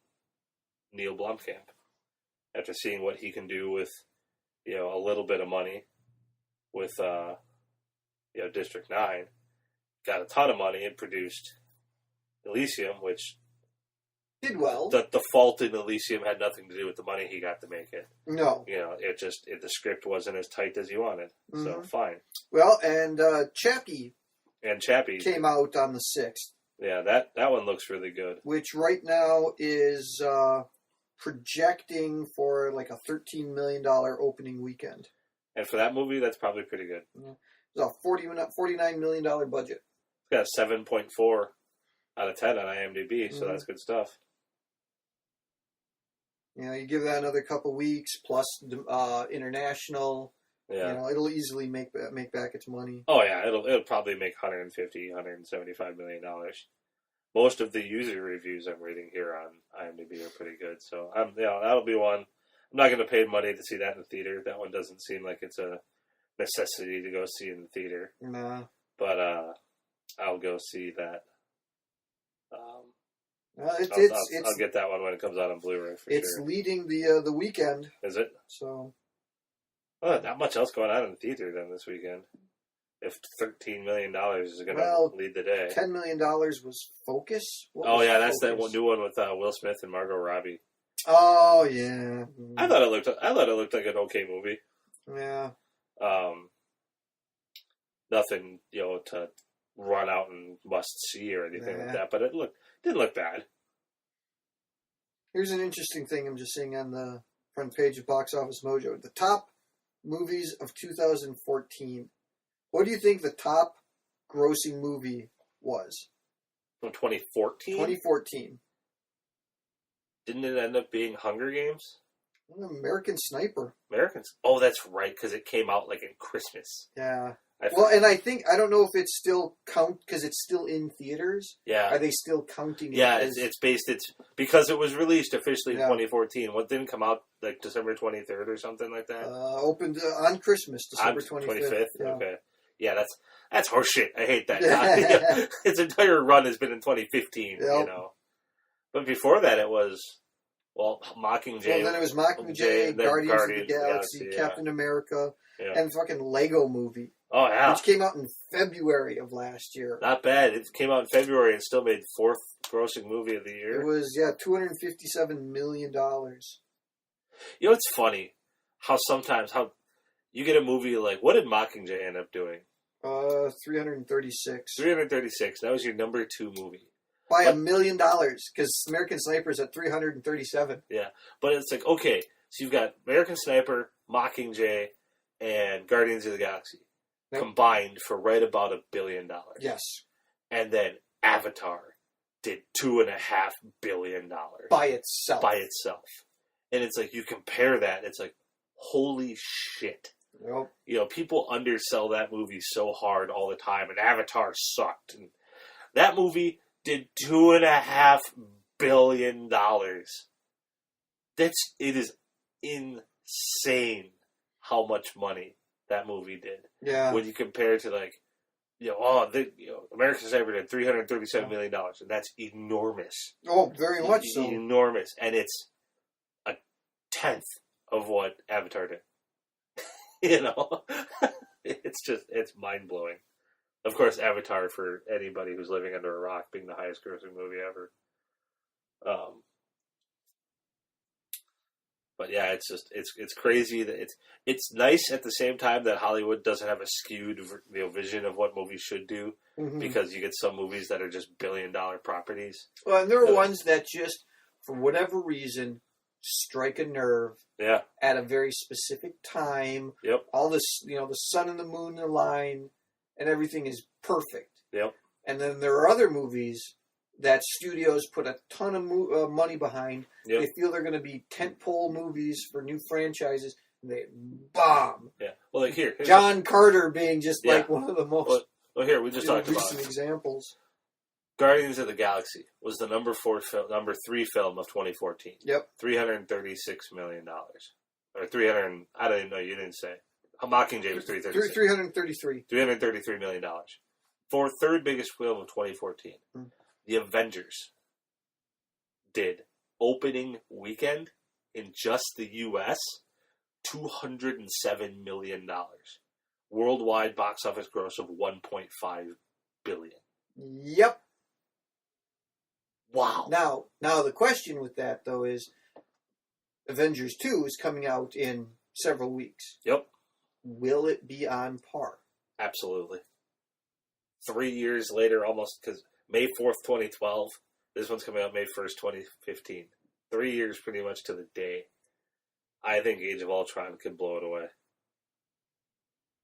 Neil Blomkamp after seeing what he can do with, a little bit of money with, District 9. Got a ton of money and produced Elysium, which did well. The fault in Elysium had nothing to do with the money he got to make it. No. The script wasn't as tight as he wanted. Mm-hmm. So, fine. Well, and Chappie. And Chappie came out on the 6th. Yeah, that one looks really good. Which right now is projecting for like a $13 million opening weekend. And for that movie, that's probably pretty good. Yeah. It's a $49 million budget. It's got a 7.4 out of 10 on IMDb, so that's good stuff. You give that another couple weeks, plus international. Yeah. It'll easily make back its money. Oh yeah, it'll probably make $175 million. Most of the user reviews I'm reading here on IMDb are pretty good, so that'll be one. I'm not going to pay money to see that in the theater. That one doesn't seem like it's a necessity to go see in the theater. Nah. But I'll go see that. I'll get that one when it comes out on Blu-ray for it's sure. It's leading the weekend. Is it? So. Well, not much else going on in the theater then this weekend. If $13 million is going to lead the day. $10 million was Focus? That's that new one with Will Smith and Margot Robbie. Oh, yeah. I thought it looked like an okay movie. Yeah. Nothing, to run out and must see or anything like that, but didn't look bad. Here's an interesting thing I'm just seeing on the front page of Box Office Mojo. The top movies of 2014. What do you think the top grossing movie was? From 2014? 2014. Didn't it end up being Hunger Games? American Sniper. Oh, that's right, because it came out like in Christmas. Yeah. And I don't know if it's still because it's still in theaters. Yeah. Are they still counting it? Yeah, it's because it was released officially in 2014. What didn't come out like December 23rd or something like that? Opened on Christmas, December 25th. Yeah. Okay. Yeah, that's horseshit. I hate that. Its entire run has been in 2015, But before that it was, Mockingjay. Well, then it was Mockingjay, Guardians of the Galaxy, Captain America, and fucking Lego Movie. Oh, yeah. Which came out in February of last year. Not bad. It came out in February and still made 4th grossing movie of the year. It was, $257 million. It's funny how sometimes you get a movie like, what did Mockingjay end up doing? 336. 336. That was your number 2 movie. By $1 million, because American Sniper's at 337. Yeah, but it's like, okay, so you've got American Sniper, Mockingjay, and Guardians of the Galaxy combined for right about $1 billion. Yes. And then Avatar did $2.5 billion by itself. And it's like, you compare that, it's like, holy shit. Yep. You know, people undersell that movie so hard all the time, and Avatar sucked. And that movie did $2.5 billion. It is insane how much money that movie did. Yeah. When you compare it to, like, American Sniper did $337 million, and that's enormous. Oh, very much so. Enormous. And it's a tenth of what Avatar did. You know? It's mind-blowing. Of course, Avatar, for anybody who's living under a rock, being the highest grossing movie ever. But yeah, it's crazy that it's nice at the same time that Hollywood doesn't have a skewed vision of what movies should do, because you get some movies that are just $billion properties. Well, and there are ones that just, for whatever reason, strike a nerve. Yeah. At a very specific time. Yep. All this, the sun and the moon align, and everything is perfect. Yep. And then there are other movies that studios put a ton of money behind. Yep. They feel they're going to be tentpole movies for new franchises, and they bomb. Yeah. Well, like here's John Carter being just like one of the most. Well, here we just talked about recent examples. Guardians of the Galaxy was the number 3 film of 2014. Yep. $336 million. Or 300. I don't even know. You didn't say. Mockingjay was 336. 333. $333 million. For third biggest film of 2014. The Avengers did opening weekend in just the U.S. $207 million. Worldwide box office gross of $1.5 billion. Yep. Wow. Now the question with that though is, Avengers 2 is coming out in several weeks. Yep. Will it be on par? Absolutely. 3 years later, almost, because May 4th, 2012. This one's coming out May 1st, 2015. 3 years pretty much to the day. I think Age of Ultron could blow it away.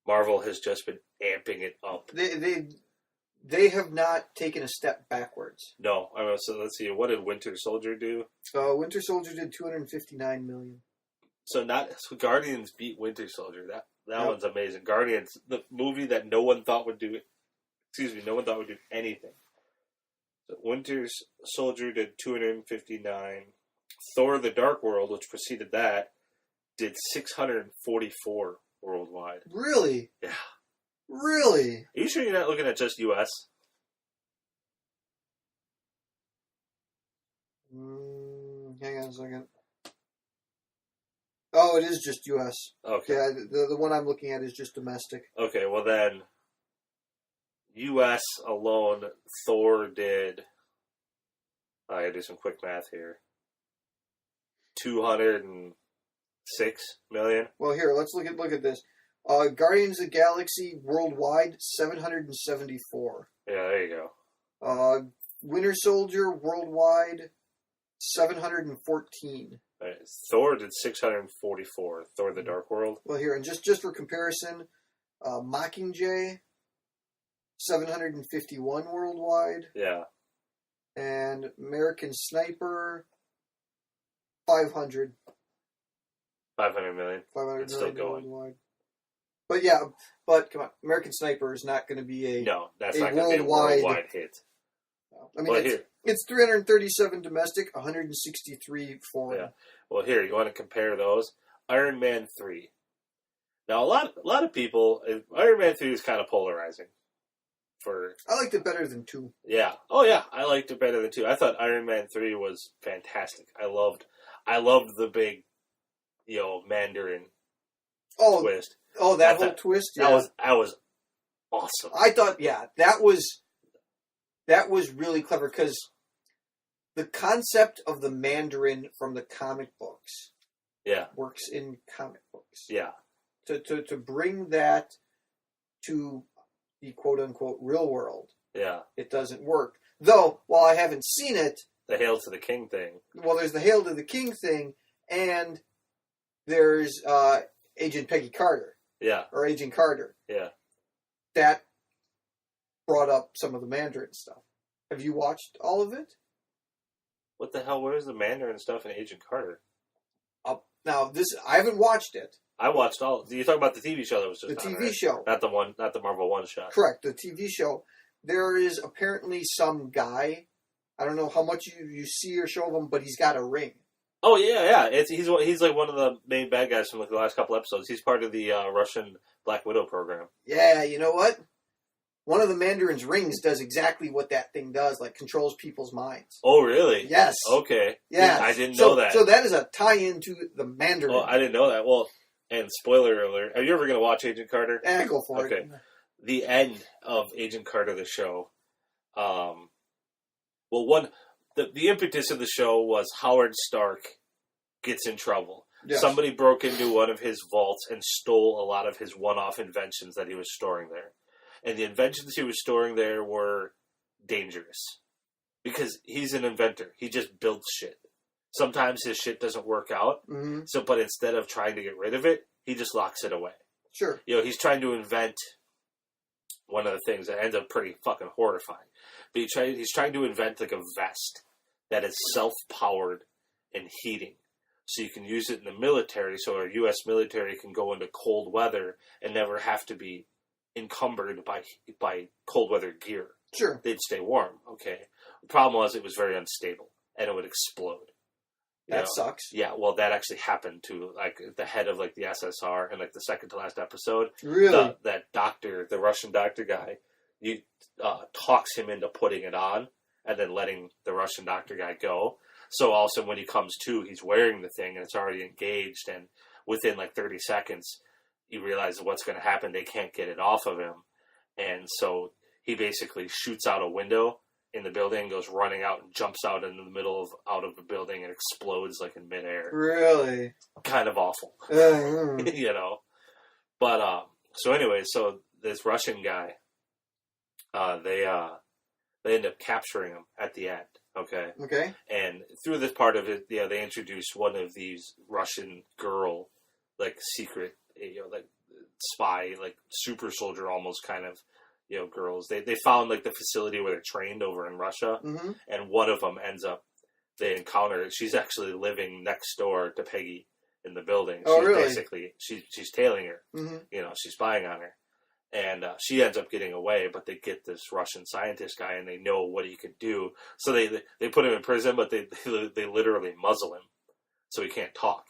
Marvel has just been amping it up. They have not taken a step backwards. No. So let's see. What did Winter Soldier do? Winter Soldier did $259 million. So Guardians beat Winter Soldier. That one's amazing. Guardians, the movie that no one thought would do anything. So Winter Soldier did $259. Thor: The Dark World, which preceded that, did $644 worldwide. Really? Yeah. Really? Are you sure you're not looking at just U.S.? Hang on a second. Oh, it is just U.S. Okay. Yeah, the one I'm looking at is just domestic. Okay, well then, U.S. alone, Thor did, I gotta do some quick math here, $206 million. Well, here, let's look at this. Guardians of the Galaxy worldwide, 774. Yeah, there you go. Winter Soldier worldwide, 714. Right. Thor did 644. Thor: The Dark World. Well, here, and just for comparison, Mockingjay, 751 worldwide. Yeah. And American Sniper, 500. 500 million. 500 it's million still going. worldwide. But yeah, come on, American Sniper is not going to be no, that's not going to be a worldwide hit. I mean, it's 337 domestic, 163 foreign. Yeah. Well, here, you want to compare those? Iron Man 3. Now, a lot of people, Iron Man 3 is kind of polarizing. I liked it better than 2. Yeah. Oh, yeah. I liked it better than 2. I thought Iron Man 3 was fantastic. I loved the big, Mandarin twist. Oh, that whole twist? Yeah. That was awesome. I thought, that was really clever, because the concept of the Mandarin from the comic books works in comic books. Yeah. To bring that to the quote-unquote real world, it doesn't work. Though, while I haven't seen it... The Hail to the King thing. Well, there's the Hail to the King thing, and there's Agent Peggy Carter. Yeah. Or Agent Carter. Yeah. That brought up some of the Mandarin stuff. Have you watched all of it? What the hell? Where's the Mandarin stuff in Agent Carter? Now, I haven't watched it. I watched all. You talking about the TV show that was just The on, TV right? show. Not the Marvel One shot. Correct, the TV show. There is apparently some guy, I don't know how much you see or show of him, but he's got a ring. Oh yeah. He's like one of the main bad guys from like the last couple episodes. He's part of the Russian Black Widow program. Yeah, you know what? One of the Mandarin's rings does exactly what that thing does, like controls people's minds. Oh really? Yes. Okay. Yeah. I didn't know that. So that is a tie-in to the Mandarin. Oh, I didn't know that. Well, and spoiler alert: are you ever going to watch Agent Carter? Go for it. Okay. The end of Agent Carter, the show. The impetus of the show was Howard Stark gets in trouble. Yes. Somebody broke into one of his vaults and stole a lot of his one-off inventions that he was storing there. And the inventions he was storing there were dangerous. Because he's an inventor. He just builds shit. Sometimes his shit doesn't work out. Mm-hmm. But instead of trying to get rid of it, he just locks it away. Sure. He's trying to invent one of the things that ends up pretty fucking horrifying. But he's trying to invent like a vest that is self-powered and heating. So you can use it in the military, so our U.S. military can go into cold weather and never have to be encumbered by cold weather gear. Sure. They'd stay warm, okay? The problem was it was very unstable, and it would explode. That sucks. Yeah, well, that actually happened to, like, the head of, like, the SSR in, like, the second to last episode. Really? That doctor, the Russian doctor guy, talks him into putting it on and then letting the Russian doctor guy go. So all of a sudden when he comes to, he's wearing the thing and it's already engaged. And within, like, 30 seconds, he realizes what's going to happen. They can't get it off of him. And so he basically shoots out a window in the building, goes running out and jumps out in the middle out of the building and explodes like in midair. Really? Kind of awful. But so anyway, so this Russian guy, they end up capturing him at the end. Okay. And through this part of it, they introduced one of these Russian girl, like secret, like spy, like super soldier almost kind of, girls. They found like the facility where they're trained over in Russia, mm-hmm. and one of them they encounter. She's actually living next door to Peggy in the building. Oh, she's really? Basically, she's tailing her. Mm-hmm. She's spying on her, and she ends up getting away. But they get this Russian scientist guy, and they know what he could do. So they put him in prison, but they literally muzzle him, so he can't talk.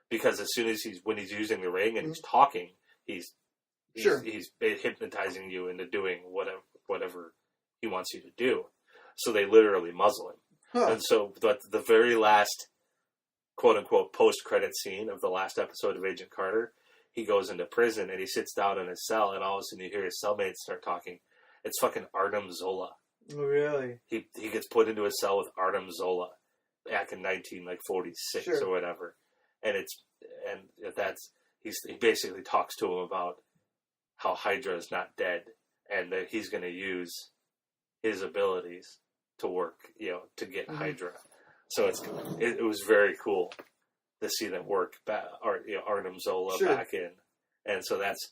Because as soon as when he's using the ring and he's talking, he's hypnotizing you into doing whatever he wants you to do. So they literally muzzle him. Huh. And so the very last quote-unquote post-credit scene of the last episode of Agent Carter, he goes into prison and he sits down in his cell and all of a sudden you hear his cellmates start talking. It's fucking Artem Zola. Oh, really? He gets put into a cell with Artem Zola back in 1946 or whatever. And he basically talks to him about how Hydra is not dead, and that he's going to use his abilities to work, to get Hydra. So it was very cool to see them work Artem Zola back in, and so that's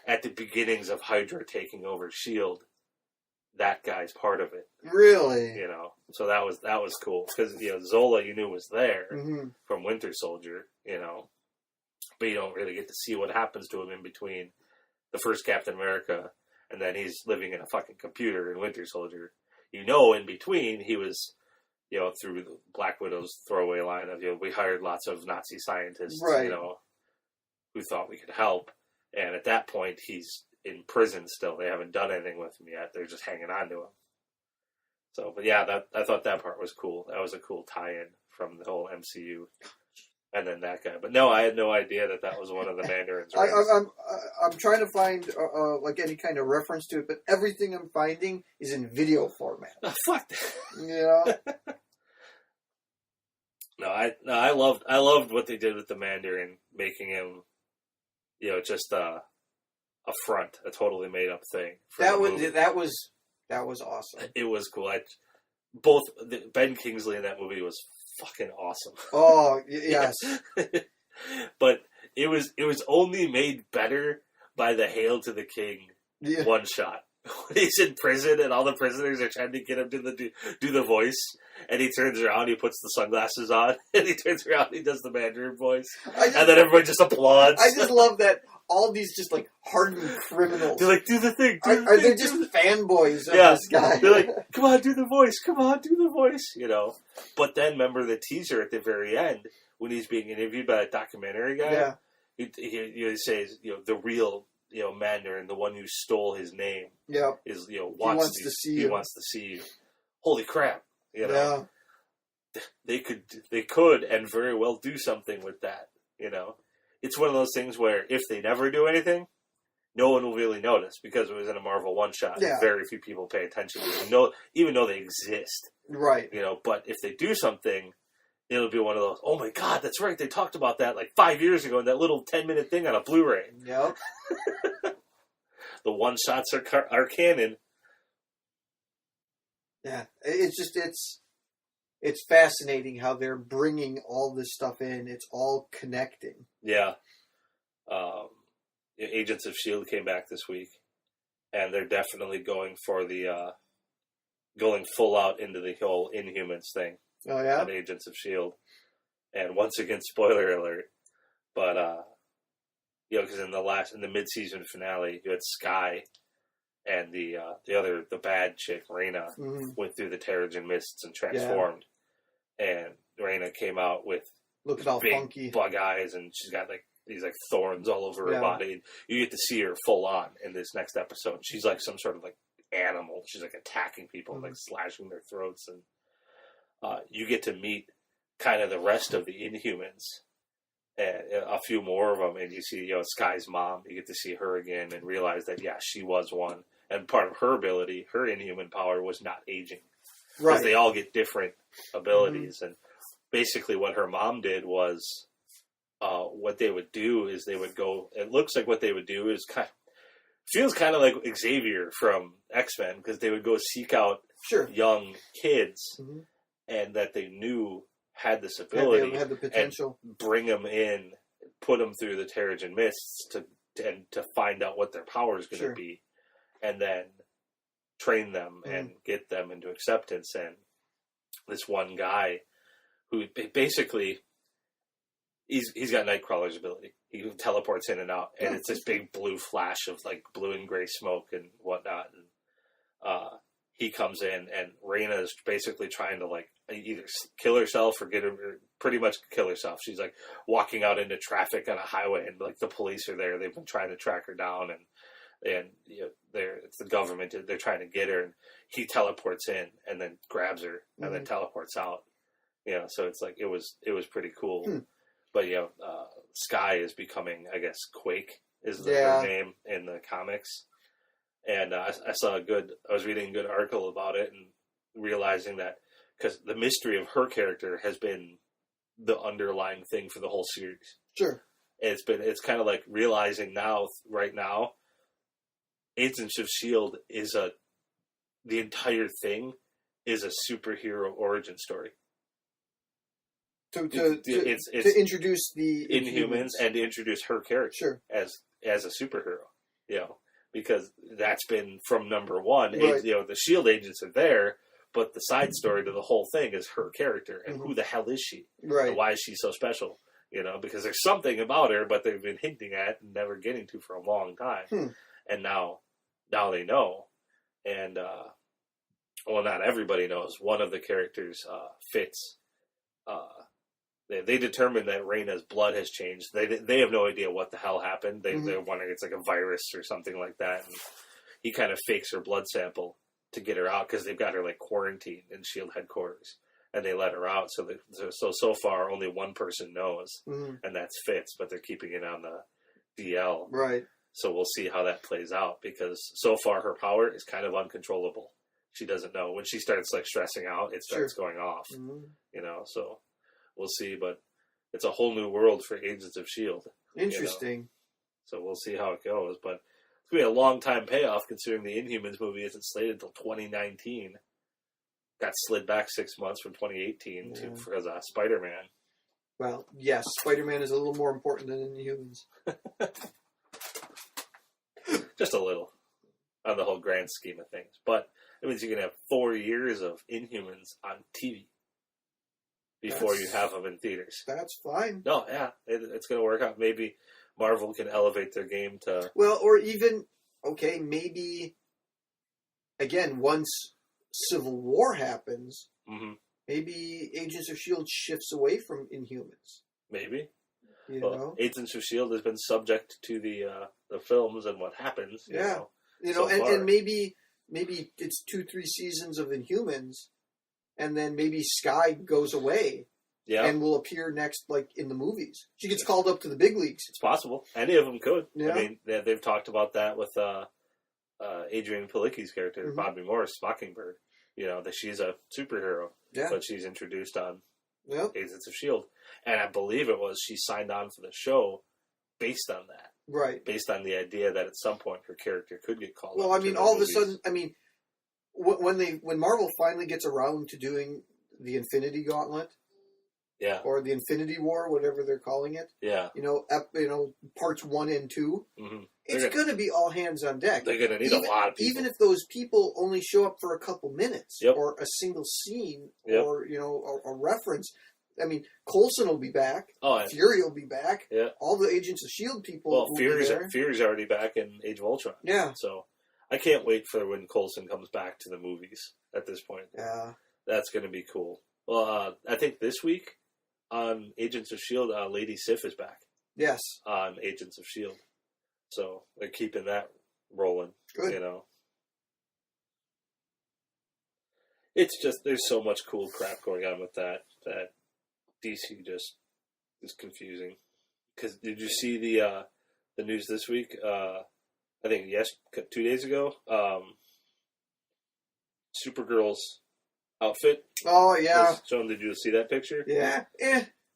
at the beginnings of Hydra taking over S.H.I.E.L.D. That guy's part of it. Really? So that was cool because Zola you knew was there from Winter Soldier, but you don't really get to see what happens to him in between the first Captain America, and then he's living in a fucking computer in Winter Soldier. In between, he was, through the Black Widow's throwaway line of, we hired lots of Nazi scientists, who thought we could help. And at that point, he's in prison still. They haven't done anything with him yet. They're just hanging on to him. So, but yeah, I thought that part was cool. That was a cool tie-in from the whole MCU. And then that guy. But no, I had no idea that was one of the Mandarins. I'm trying to find like any kind of reference to it, but everything I'm finding is in video format. Oh, fuck that. No, I loved what they did with the Mandarin, making him, just a front, a totally made up thing. That was awesome. It was cool. Both Ben Kingsley in that movie was fucking awesome. Oh, yes. But it was only made better by the Hail to the King one shot. when he's in prison and all the prisoners are trying to get him to do the voice, and he turns around, he puts the sunglasses on, and he turns around, and he does the Mandarin voice, and then everyone just applauds. I just love that all these just like hardened criminals. They're like, do the thing. Are they just fanboys of this guy? They're like, come on, do the voice. Come on, do the voice. You know. But then remember the teaser at the very end when he's being interviewed by a documentary guy. Yeah. He says, the real Mandarin, the one who stole his name. Yeah. Is wants to see you. He wants to see you. Holy crap! Yeah. They could and very well do something with that. It's one of those things where if they never do anything, no one will really notice because it was in a Marvel one-shot. Yeah. Very few people pay attention to them, even though they exist. Right. But if they do something, it'll be one of those, oh my God, that's right, they talked about that like 5 years ago in that little 10-minute thing on a Blu-ray. Yep. The one-shots are canon. Yeah. It's fascinating how they're bringing all this stuff in. It's all connecting. Yeah. Agents of S.H.I.E.L.D. came back this week, and they're definitely going for the going full out into the whole Inhumans thing. Oh, yeah? On Agents of S.H.I.E.L.D. And once again, spoiler alert, but, because in the mid-season finale, you had Skye and the bad chick, Raina, went through the Terrigen Mists and transformed. Yeah. And Raina came out with looking all big funky bug eyes, and she's got like these like thorns all over her body. You get to see her full on in this next episode. She's like some sort of like animal. She's like attacking people and like slashing their throats, and you get to meet kind of the rest of the Inhumans and a few more of them, and you see Skye's mom. You get to see her again and realize that she was one, and part of her ability, her Inhuman power, was not aging. Right. Because they all get different abilities, and basically what her mom did was, what they would do is they would go. It looks like what they would do is feels kind of like Xavier from X-Men, because they would go seek out young kids, and that they knew had this ability, had the potential, and bring them in, put them through the Terrigen Mists to find out what their power is going to be, and then train them and get them into acceptance. And this one guy who basically he's got Nightcrawler's ability. He teleports in and out, and it's this big blue flash of like blue and gray smoke and whatnot. And he comes in, and Raina is basically trying to like either kill herself or pretty much kill herself. She's like walking out into traffic on a highway, and like the police are there. They've been trying to track her down, and it's the government. They're trying to get her, and he teleports in and then grabs her and then teleports out. So it's like it was pretty cool. But Skye is becoming, I guess, Quake is her name in the comics. And I was reading a good article about it and realizing that, because the mystery of her character has been the underlying thing for the whole series. Sure. It's kind of like realizing right now, Agents of S.H.I.E.L.D. the entire thing is a superhero origin story. To introduce the Inhumans and to introduce her character as a superhero, because that's been from number one. Right. The S.H.I.E.L.D. agents are there, but the side story to the whole thing is her character and who the hell is she? Right. And why is she so special? Because there's something about her, but they've been hinting at and never getting to for a long time. And now they know. And, not everybody knows. One of the characters, Fitz, they determined that Raina's blood has changed. They have no idea what the hell happened. They're wondering it's like a virus or something like that. And he kind of fakes her blood sample to get her out, because they've got her like quarantined in S.H.I.E.L.D. headquarters. And they let her out. So far only one person knows, and that's Fitz, but they're keeping it on the DL. Right. So we'll see how that plays out, because so far her power is kind of uncontrollable. She doesn't know. When she starts like stressing out, it starts going off. So we'll see, but it's a whole new world for Agents of S.H.I.E.L.D. Interesting. So we'll see how it goes, but it's going to be a long time payoff, considering the Inhumans movie isn't slated until 2019. Got slid back 6 months from 2018 for Spider-Man. Well, yes, Spider-Man is a little more important than Inhumans. Just a little. on the whole grand scheme of things. But it means you can have 4 years of Inhumans on TV before you have them in theaters. That's fine. No, yeah, it's going to work out. Maybe Marvel can elevate their game to... Well, or even, okay, maybe, again, once Civil War happens, maybe Agents of S.H.I.E.L.D. shifts away from Inhumans. Maybe. You well, know? Agents of S.H.I.E.L.D. has been subject to the films and what happens. And maybe it's 2-3 seasons of Inhumans, and then maybe Skye goes away and will appear next, like, in the movies. She gets called up to the big leagues. It's possible. Any of them could. Yeah. I mean, they've talked about that with Adrian Palicki's character, Bobby Morris, Mockingbird. You know, that she's a superhero, but she's introduced on Agents of S.H.I.E.L.D. And I believe it was she signed on for the show based on that. Right. Based on the idea that at some point her character could get called up. Well, I mean, all of a sudden, I mean, when Marvel finally gets around to doing the Infinity Gauntlet, or the Infinity War, whatever they're calling it, you know, parts 1 and 2, it's going to be all hands on deck. They're going to need a lot of people, even if those people only show up for a couple minutes or a single scene or you know a reference. I mean, Coulson will be back. Fury will be back. All the Agents of S.H.I.E.L.D. people. Well, will be there. Fury's already back in Age of Ultron. Yeah. So I can't wait for when Coulson comes back to the movies. At this point, that's going to be cool. Well, I think this week on Agents of S.H.I.E.L.D., Lady Sif is back. Yes. On Agents of S.H.I.E.L.D. So they're keeping that rolling. Good. You know. It's just, there's so much cool crap going on with that DC just is confusing. Because did you see the news this week? I think 2 days ago. Supergirl's outfit. Oh yeah. Sean, did you see that picture? Yeah.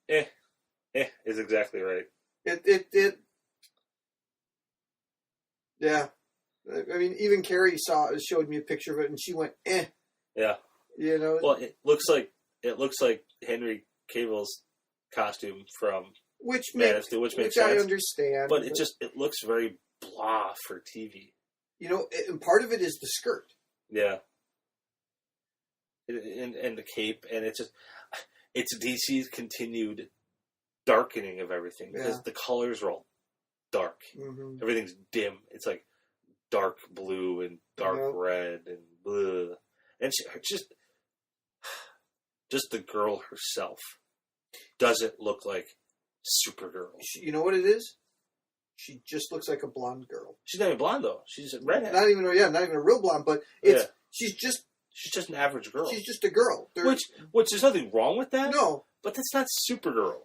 Is exactly right. It. Yeah. I mean, even Carrie showed me a picture of it, and she went, Yeah. You know. Well, it looks like Henry Cavill's costume from which makes sense. I understand, but it looks very blah for TV. You know, and part of it is the skirt. Yeah. And the cape, and it's DC's continued darkening of everything because the colors are all dark. Mm-hmm. Everything's dim. It's like dark blue and dark red and blue, and just the girl herself doesn't look like Supergirl. You know what it is? She just looks like a blonde girl. She's not even blonde though. She's a redhead. Not even a real blonde, but she's just an average girl. She's just a girl. Which there's nothing wrong with that. No. But that's not Supergirl.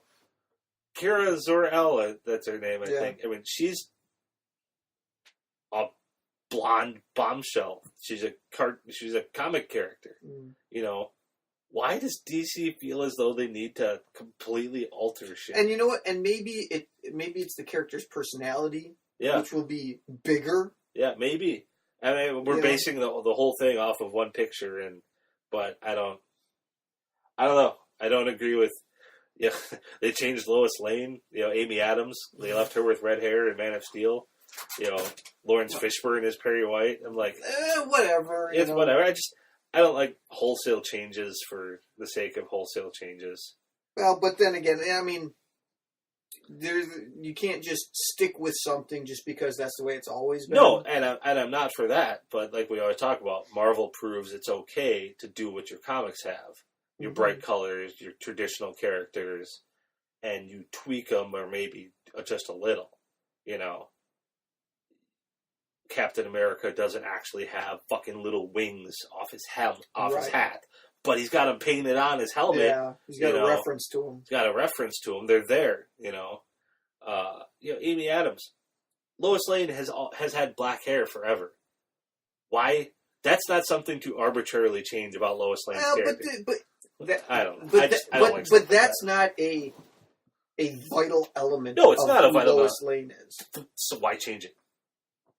Kara Zor-El, that's her name, I think. I mean, she's a blonde bombshell. She's a comic character. Mm. You know, why does DC feel as though they need to completely alter shit? And you know what? And maybe it's the character's personality, which will be bigger. Yeah, maybe. I mean, we're basing the whole thing off of one picture, but I don't know. I don't agree with. Yeah, they changed Lois Lane. You know, Amy Adams. They left her with red hair in Man of Steel. You know, Lawrence Fishburne is Perry White. I'm like, whatever. It's whatever. I don't like wholesale changes for the sake of wholesale changes. Well, but then again, I mean, you can't just stick with something just because that's the way it's always been. No, and I'm not for that. But like we always talk about, Marvel proves it's okay to do what your comics have. Your bright colors, your traditional characters, and you tweak them or maybe just a little. You know, Captain America doesn't actually have fucking little wings off his his hat, but he's got them painted on his helmet. Yeah, he's got a reference to him. He's got a reference to him. They're there. You know, Amy Adams, Lois Lane has had black hair forever. Why? That's not something to arbitrarily change about Lois Lane's character. I don't know. But that's not a vital element. No, it's not a vital Lois Lane is. So why change it?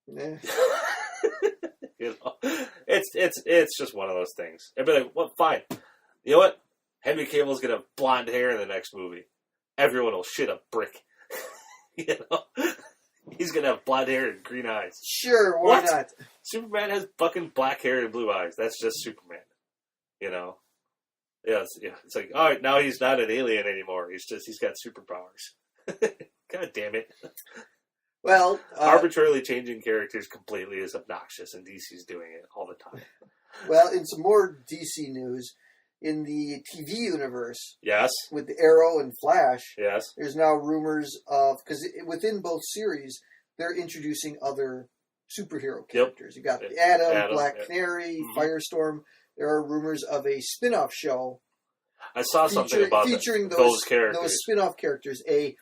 Yeah. You know, it's just one of those things. I'd be like, well, fine. You know what? Henry Cavill's gonna have blonde hair in the next movie. Everyone will shit a brick. You know, He's gonna have blonde hair and green eyes. Sure, why What? not? Superman has fucking black hair and blue eyes. That's just Superman. You know? Yeah, it's like, all right, now he's not an alien anymore. He's got superpowers. God damn it. Well, arbitrarily changing characters completely is obnoxious, and DC's doing it all the time. Well, in some more DC news, in the TV universe, Yes. with the Arrow and Flash, Yes. there's now rumors of, because within both series, they're introducing other superhero characters. You got Adam, Black Canary, Firestorm. There are rumors of a spin-off show. I saw something about featuring those characters. Those spin-off characters, a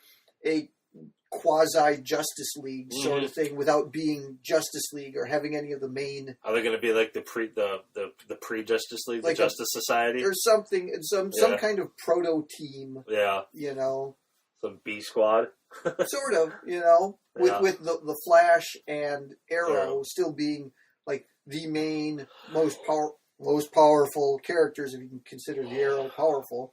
quasi-Justice League sort of thing, without being Justice League or having any of the main. Are they going to be like the pre-Justice League, like the Justice Society, or something? Some kind of proto team. Yeah, you know, some B Squad. Sort of, you know, with the Flash and Arrow still being like the main most powerful characters, if you can consider the Arrow powerful.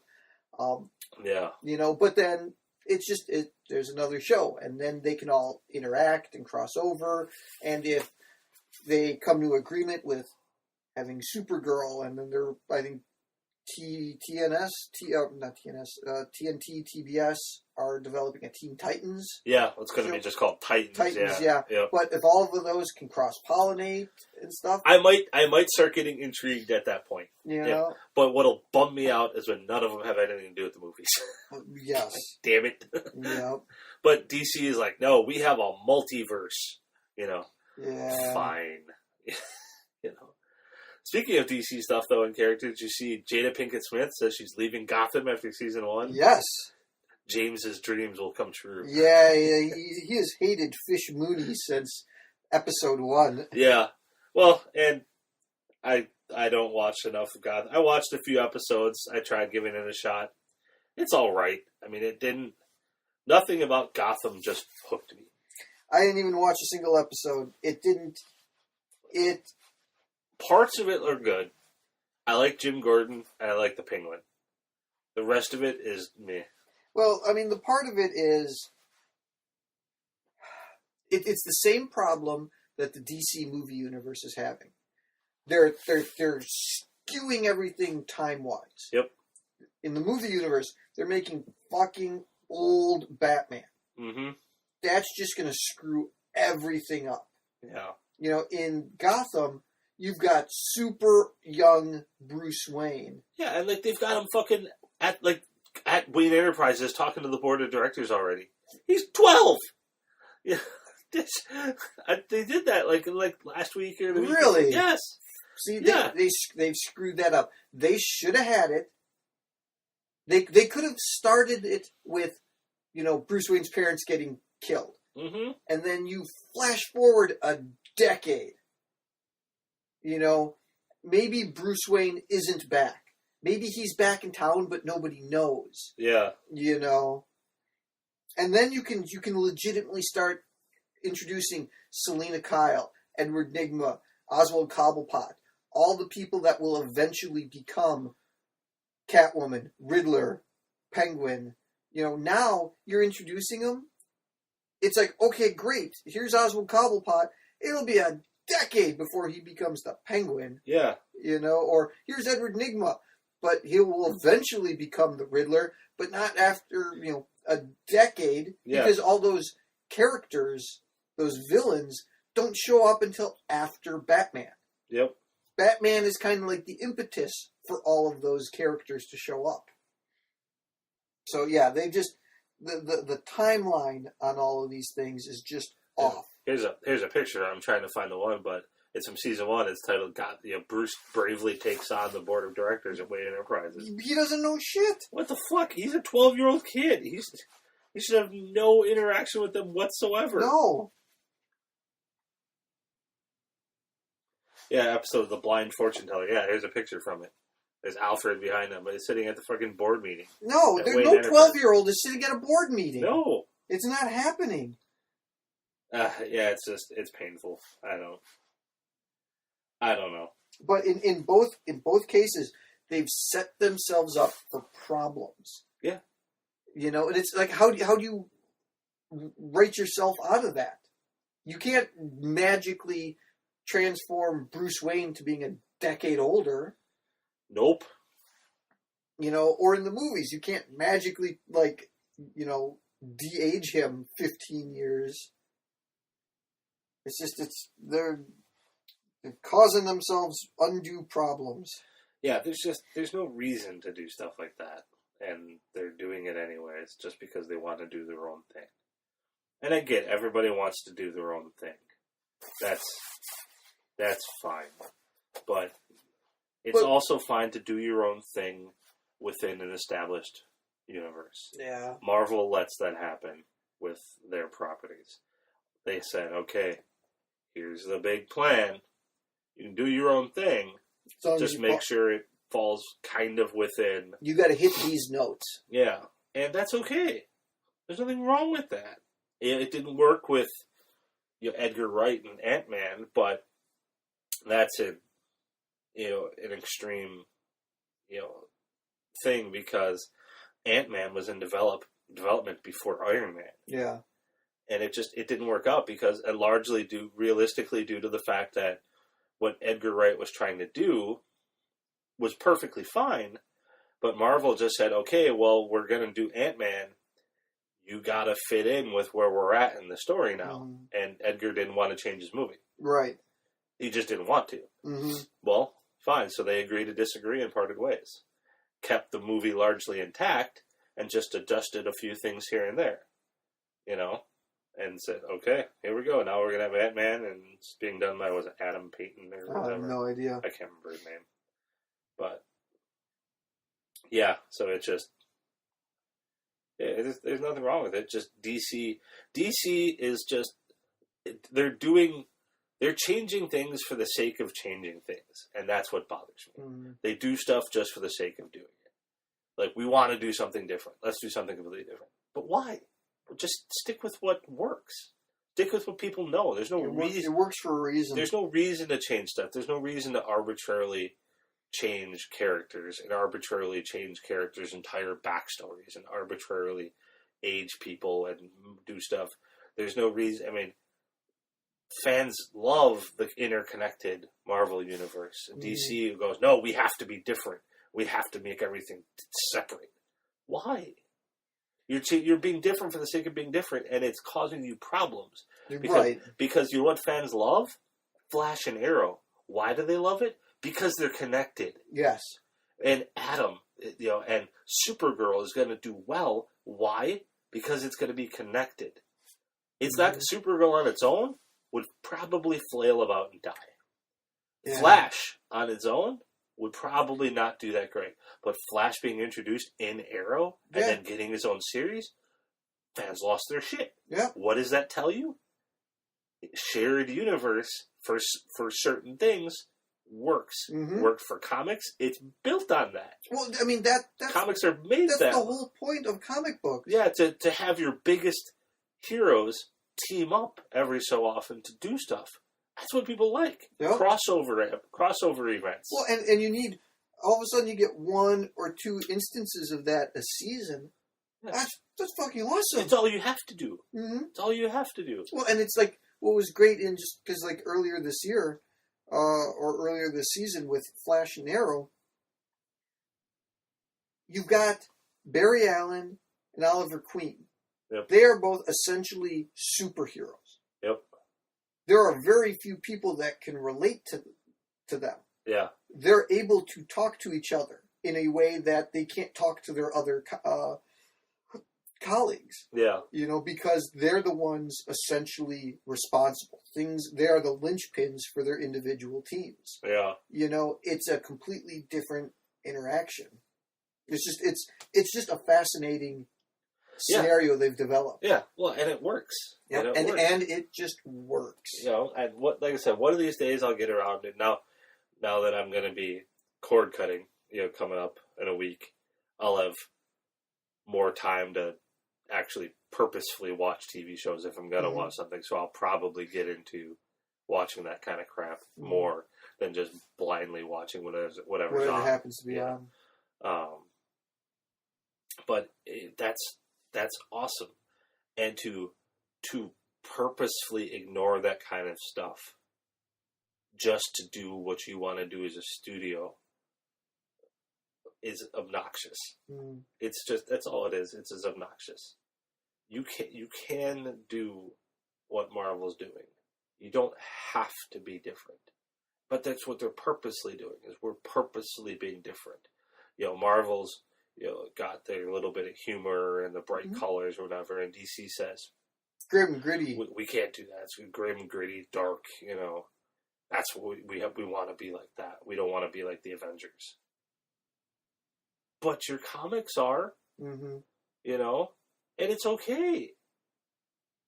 You know, but then it's just there's another show, and then they can all interact and cross over, and if they come to agreement with having Supergirl, and then they're, I think, TNT, TBS are developing a Teen Titans. Yeah, it's going to be just called Titans. Yeah. Yep. But if all of those can cross-pollinate and stuff, I might start getting intrigued at that point. You know? But what'll bum me out is when none of them have anything to do with the movies. Yes. Damn it. Yep. But DC is like, no, we have a multiverse. You know. Yeah. Fine. You know. Speaking of DC stuff, though, and characters, you see Jada Pinkett Smith says she's leaving Gotham after season 1. Yes. James's dreams will come true. Yeah, he has hated Fish Mooney since episode 1. Yeah. Well, and I don't watch enough of Gotham. I watched a few episodes. I tried giving it a shot. It's all right. I mean, nothing about Gotham just hooked me. I didn't even watch a single episode. Parts of it are good. I like Jim Gordon, and I like the Penguin. The rest of it is meh. Well, I mean, the part of it is... It's the same problem that the DC movie universe is having. They're skewing everything time-wise. Yep. In the movie universe, they're making fucking old Batman. Mm-hmm. That's just going to screw everything up. Yeah. You know, in Gotham, you've got super young Bruce Wayne. Yeah, and like they've got him fucking at Wayne Enterprises talking to the board of directors already. He's 12. Yeah, they did that like last week or the week. Really? Yes. See, they've screwed that up. They should have had it. They could have started it with, you know, Bruce Wayne's parents getting killed, and then you flash forward a decade. You know, maybe Bruce Wayne isn't back. Maybe he's back in town, but nobody knows. Yeah. You know, and then you can legitimately start introducing Selina Kyle, Edward Nygma, Oswald Cobblepot, all the people that will eventually become Catwoman, Riddler, Penguin. You know, now you're introducing them. It's like, okay, great. Here's Oswald Cobblepot. It'll be a decade before he becomes the Penguin. Yeah. You know, or here's Edward Nygma, but he will eventually become the Riddler, but not after, you know, a decade, because all those characters, those villains, don't show up until after Batman. Yep. Batman is kind of like the impetus for all of those characters to show up. So yeah, they just the timeline on all of these things is just off. Here's a picture. I'm trying to find the one, but it's from season 1. It's titled Bruce bravely takes on the board of directors at Wayne Enterprises. He doesn't know shit. What the fuck? He's a 12-year-old kid. He should have no interaction with them whatsoever. No. Yeah, episode of The Blind Fortune Teller. Yeah, here's a picture from it. There's Alfred behind him, but he's sitting at the fucking board meeting. No, there's no 12-year-old is sitting at a board meeting. No. It's not happening. Yeah, it's painful. I don't know. But in both cases, they've set themselves up for problems. Yeah. You know, and it's like, how do you write yourself out of that. You can't magically transform Bruce Wayne to being a decade older. Nope. You know, or in the movies, you can't magically, like, you know, de-age him 15 years. It's just, they're causing themselves undue problems. Yeah, there's no reason to do stuff like that. And they're doing it anyways, just because they want to do their own thing. And I get everybody wants to do their own thing. That's fine. But it's also fine to do your own thing within an established universe. Yeah. Marvel lets that happen with their properties. They said, okay, here's the big plan. You can do your own thing. Just make sure it falls kind of within. You got to hit these notes. Yeah. And that's okay. There's nothing wrong with that. It didn't work with Edgar Wright and Ant-Man, but that's an extreme thing, because Ant-Man was in development before Iron Man. Yeah. And it didn't work out, because realistically due to the fact that what Edgar Wright was trying to do was perfectly fine, but Marvel just said, okay, well, we're going to do Ant-Man. You got to fit in with where we're at in the story now. Mm-hmm. And Edgar didn't want to change his movie. Right. He just didn't want to. Mm-hmm. Well, fine. So they agreed to disagree and parted ways. Kept the movie largely intact and just adjusted a few things here and there. And said, okay, here we go. Now we're going to have Ant-Man, and it's being done by, was it Adam Payton or whatever? I have no idea. I can't remember his name. But, yeah, so it's just, there's nothing wrong with it. Just DC is just, they're changing things for the sake of changing things, and that's what bothers me. Mm-hmm. They do stuff just for the sake of doing it. Like, we want to do something different. Let's do something completely different. But why? Just stick with what works. Stick with what people know. There's no reason. It works for a reason. There's no reason to change stuff. There's no reason to arbitrarily change characters and arbitrarily change characters' entire backstories and arbitrarily age people and do stuff. There's no reason. I mean, fans love the interconnected Marvel universe. Mm-hmm. DC goes, no, we have to be different. We have to make everything separate. Why? You're being different for the sake of being different, and it's causing you problems. Because you know what fans love? Flash and Arrow. Why do they love it? Because they're connected. Yes. And Atom, and Supergirl is going to do well. Why? Because it's going to be connected. It's not Supergirl on its own would probably flail about and die. Yeah. Flash on its own would probably not do that great. But Flash being introduced in Arrow and then getting his own series, fans lost their shit. Yeah. What does that tell you? Shared universe for certain things works. Mm-hmm. Worked for comics. It's built on that. Well, I mean, that's comics are made that. That's the whole point of comic books. Yeah, to have your biggest heroes team up every so often to do stuff. That's what people like. Yep. Crossover events. Well, and you need, all of a sudden you get one or two instances of that a season. Yeah. That's fucking awesome. It's all you have to do. Mm-hmm. It's all you have to do. Well, and it's like, what was great in just, because like earlier this year, or earlier this season with Flash and Arrow, you've got Barry Allen and Oliver Queen. Yep. They are both essentially superheroes. Yep. There are very few people that can relate to them. Yeah. They're able to talk to each other in a way that they can't talk to their other colleagues. Yeah. Because they're the ones essentially responsible. They are the linchpins for their individual teams. Yeah. It's a completely different interaction. It's just a fascinating scenario they've developed. Yeah, well, and it works. Yeah, and it just works. And like I said, one of these days I'll get around it. Now that I'm going to be cord cutting, coming up in a week, I'll have more time to actually purposefully watch TV shows if I'm going to watch something. So I'll probably get into watching that kind of crap more than just blindly watching whatever's on. Happens to be on. But that's awesome. And to to purposefully ignore that kind of stuff just to do what you want to do as a studio is obnoxious. It's just, that's all it is. It's as obnoxious. You can do what Marvel's doing. You don't have to be different. But that's what they're purposely doing, is we're purposely being different. Marvel's, got their little bit of humor and the bright colors or whatever, and DC says, grim and gritty. We can't do that. It's grim, gritty, dark, That's what we want to be like that. We don't want to be like the Avengers. But your comics are, and it's okay.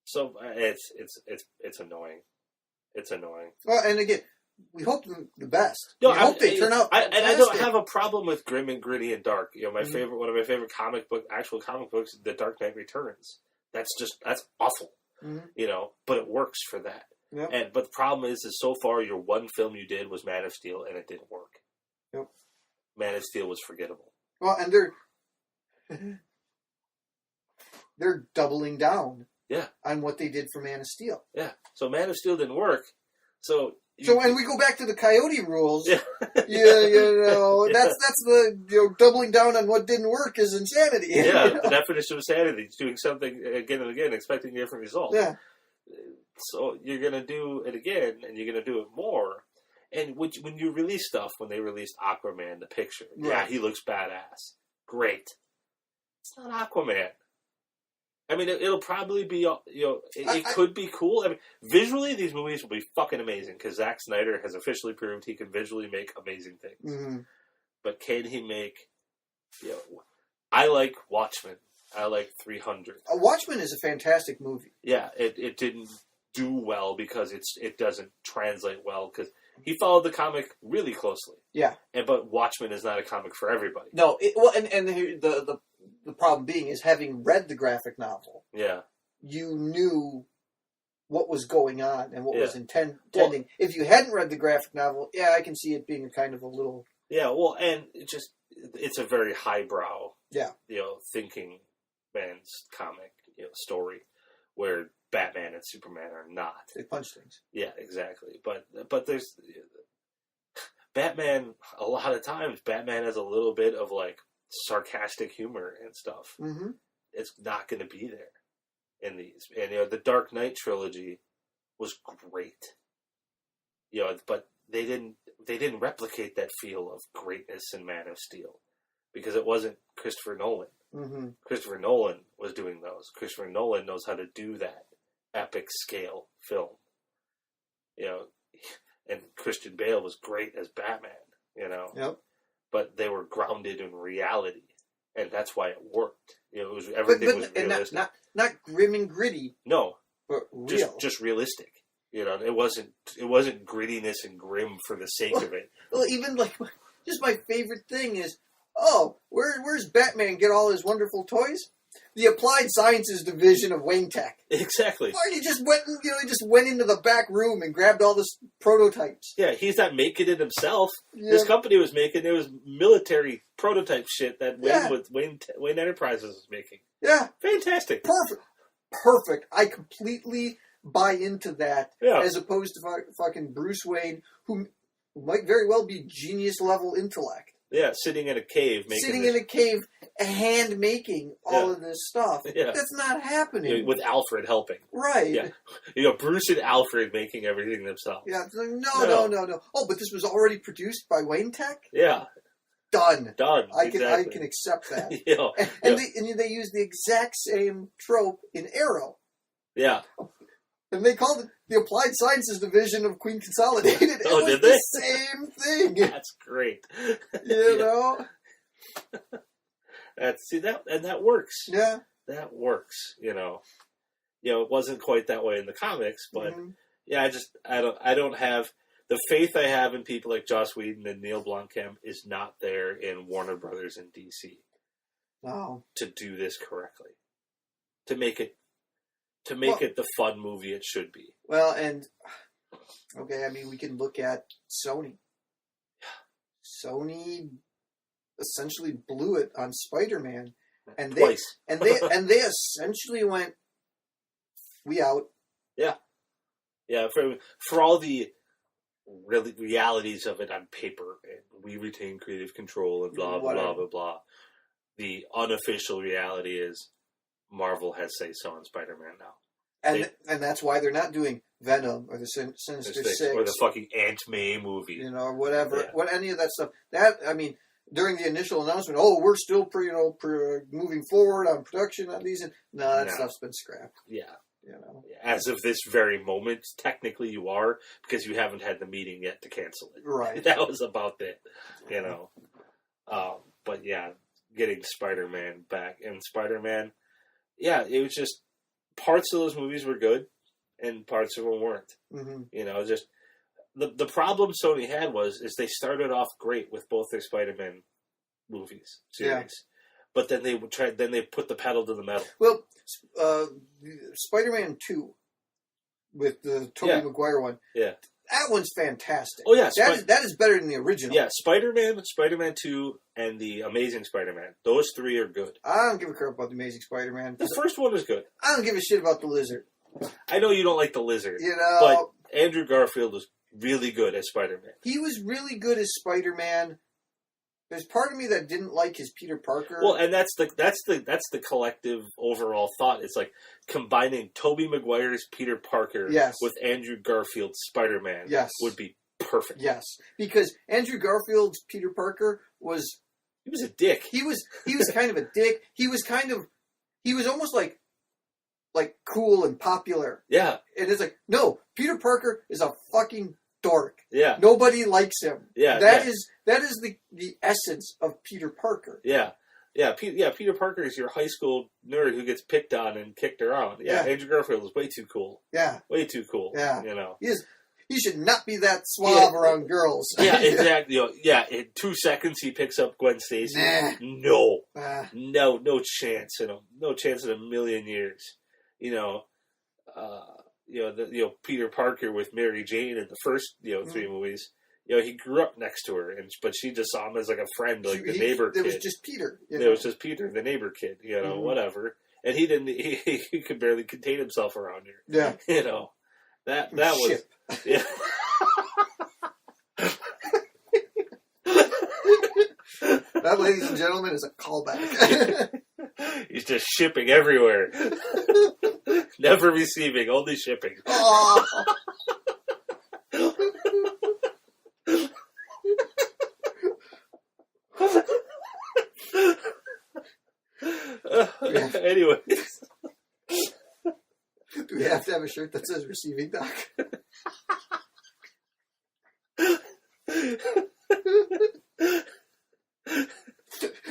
So it's annoying. It's annoying. Well, and again, we hope the best. No, I hope they turn out. And I don't have a problem with grim and gritty and dark. One of my favorite actual comic books, The Dark Knight Returns. That's awful. But it works for that. Yep. But the problem is so far your one film you did was Man of Steel, and it didn't work. Yep. Man of Steel was forgettable. Well, and they're doubling down. Yeah. On what they did for Man of Steel. Yeah. So Man of Steel didn't work. So when we go back to the Coyote rules, yeah. that's the doubling down on what didn't work is insanity. Yeah, the definition of insanity is doing something again and again, expecting a different result. Yeah. So you're going to do it again, and you're going to do it more. And when you release stuff, when they released Aquaman, the picture, yeah, he looks badass. Great. It's not Aquaman. I mean, it'll probably be, it could be cool. I mean, visually, these movies will be fucking amazing, because Zack Snyder has officially proved he can visually make amazing things. Mm-hmm. But can he make, I like Watchmen. I like 300. Watchmen is a fantastic movie. Yeah, it didn't do well because it doesn't translate well, because he followed the comic really closely. Yeah. But Watchmen is not a comic for everybody. No, and the problem being is, having read the graphic novel, yeah, you knew what was going on and what was intending. Well, if you hadn't read the graphic novel, I can see it being a kind of a little... Yeah, well, and it's a very highbrow, thinking man's comic, story, where Batman and Superman are not. They punch things. Yeah, exactly. But there's... Batman, a lot of times, Batman has a little bit of, sarcastic humor and stuff. Mm-hmm. It's not going to be there in these. And, the Dark Knight trilogy was great. But they didn't replicate that feel of greatness in Man of Steel, because it wasn't Christopher Nolan. Mm-hmm. Christopher Nolan was doing those. Christopher Nolan knows how to do that epic scale film. And Christian Bale was great as Batman, Yep. But they were grounded in reality, and that's why it worked. Everything was realistic. Not grim and gritty. No, but real. Just realistic. It wasn't grittiness and grim for the sake of it. Well, even just my favorite thing is, where's Batman get all his wonderful toys? The Applied Sciences Division of Wayne Tech. Exactly. Why he just went into the back room and grabbed all this prototypes. Yeah, he's not making it himself. Yeah. His company was making it. Was military prototype shit that Wayne Enterprises was making. Yeah. Fantastic. Perfect. I completely buy into that, as opposed to fucking Bruce Wayne, who might very well be genius level intellect. Yeah, sitting in a cave. Hand making all of this stuff. Yeah. That's not happening. With Alfred helping. Right. Yeah. Bruce and Alfred making everything themselves. Yeah. No. Oh, but this was already produced by Wayne Tech? Yeah. Done. I Exactly. can accept that. And they use the exact same trope in Arrow. Yeah. And they called it the Applied Sciences Division of Queen Consolidated. Oh, did they? The same thing. That's great. You know? That works. Yeah. That works, it wasn't quite that way in the comics, but I don't have the faith I have in people like Joss Whedon and Neil Blomkamp is not there in Warner Brothers and DC. Wow. To do this correctly. To make it the fun movie it should be. Well, and we can look at Sony. Sony essentially blew it on Spider-Man, and Twice. they essentially went We out. Yeah, for all the realities of it on paper, and we retain creative control and blah, blah, blah, blah, blah. The unofficial reality is Marvel has say-so on Spider-Man now. And that's why they're not doing Venom or the Sinister Six. Or the fucking Aunt May movie. You know, or whatever. Yeah. Any of that stuff. During the initial announcement, we're still moving forward on production on these. That stuff's been scrapped. Yeah. You know. As of this very moment, technically you are, because you haven't had the meeting yet to cancel it. Right. That was about it, you know. But yeah, getting Spider-Man back. And Spider-Man, yeah, it was just, parts of those movies were good, and parts of them weren't. Mm-hmm. You know, just, the problem Sony had is they started off great with both their Spider-Man movies, series. Yeah. But then they put the pedal to the metal. Well, Spider-Man 2 with the Tobey Maguire one. Yeah. That one's fantastic. Oh, yeah. That is better than the original. Yeah, Spider-Man, Spider-Man 2, and the Amazing Spider-Man. Those three are good. I don't give a crap about the Amazing Spider-Man. The first one is good. I don't give a shit about the Lizard. I know you don't like the Lizard. You know. But Andrew Garfield was really good as Spider-Man. He was really good as Spider-Man. There's part of me that didn't like his Peter Parker. Well, and that's the collective overall thought. It's like combining Tobey Maguire's Peter Parker with Andrew Garfield's Spider-Man would be perfect. Yes, because Andrew Garfield's Peter Parker was... He was a dick. He was kind of a dick. He was almost like cool and popular. Yeah. And it's like, no, Peter Parker is a fucking dork. Yeah. Nobody likes him. Yeah. That is the essence of Peter Parker. Yeah. Yeah. Peter Parker is your high school nerd who gets picked on and kicked around. Yeah. Andrew Garfield is way too cool. Yeah. Way too cool. Yeah. You know. He should not be that suave around girls. Yeah, exactly. You know, in 2 seconds he picks up Gwen Stacy. Nah. No chance. No chance in a million years. You know, Peter Parker with Mary Jane in the first, 3 movies. You know, he grew up next to her, but she just saw him as like a friend, like the neighbor kid. It was just Peter. It was just Peter, the neighbor kid. You know, whatever. And he didn't. He could barely contain himself around her. Yeah. You know, that was. Yeah. That, ladies and gentlemen, is a callback. He's just shipping everywhere. Never receiving, only shipping. Oh. Anyways. Do we have to have a shirt that says receiving doc?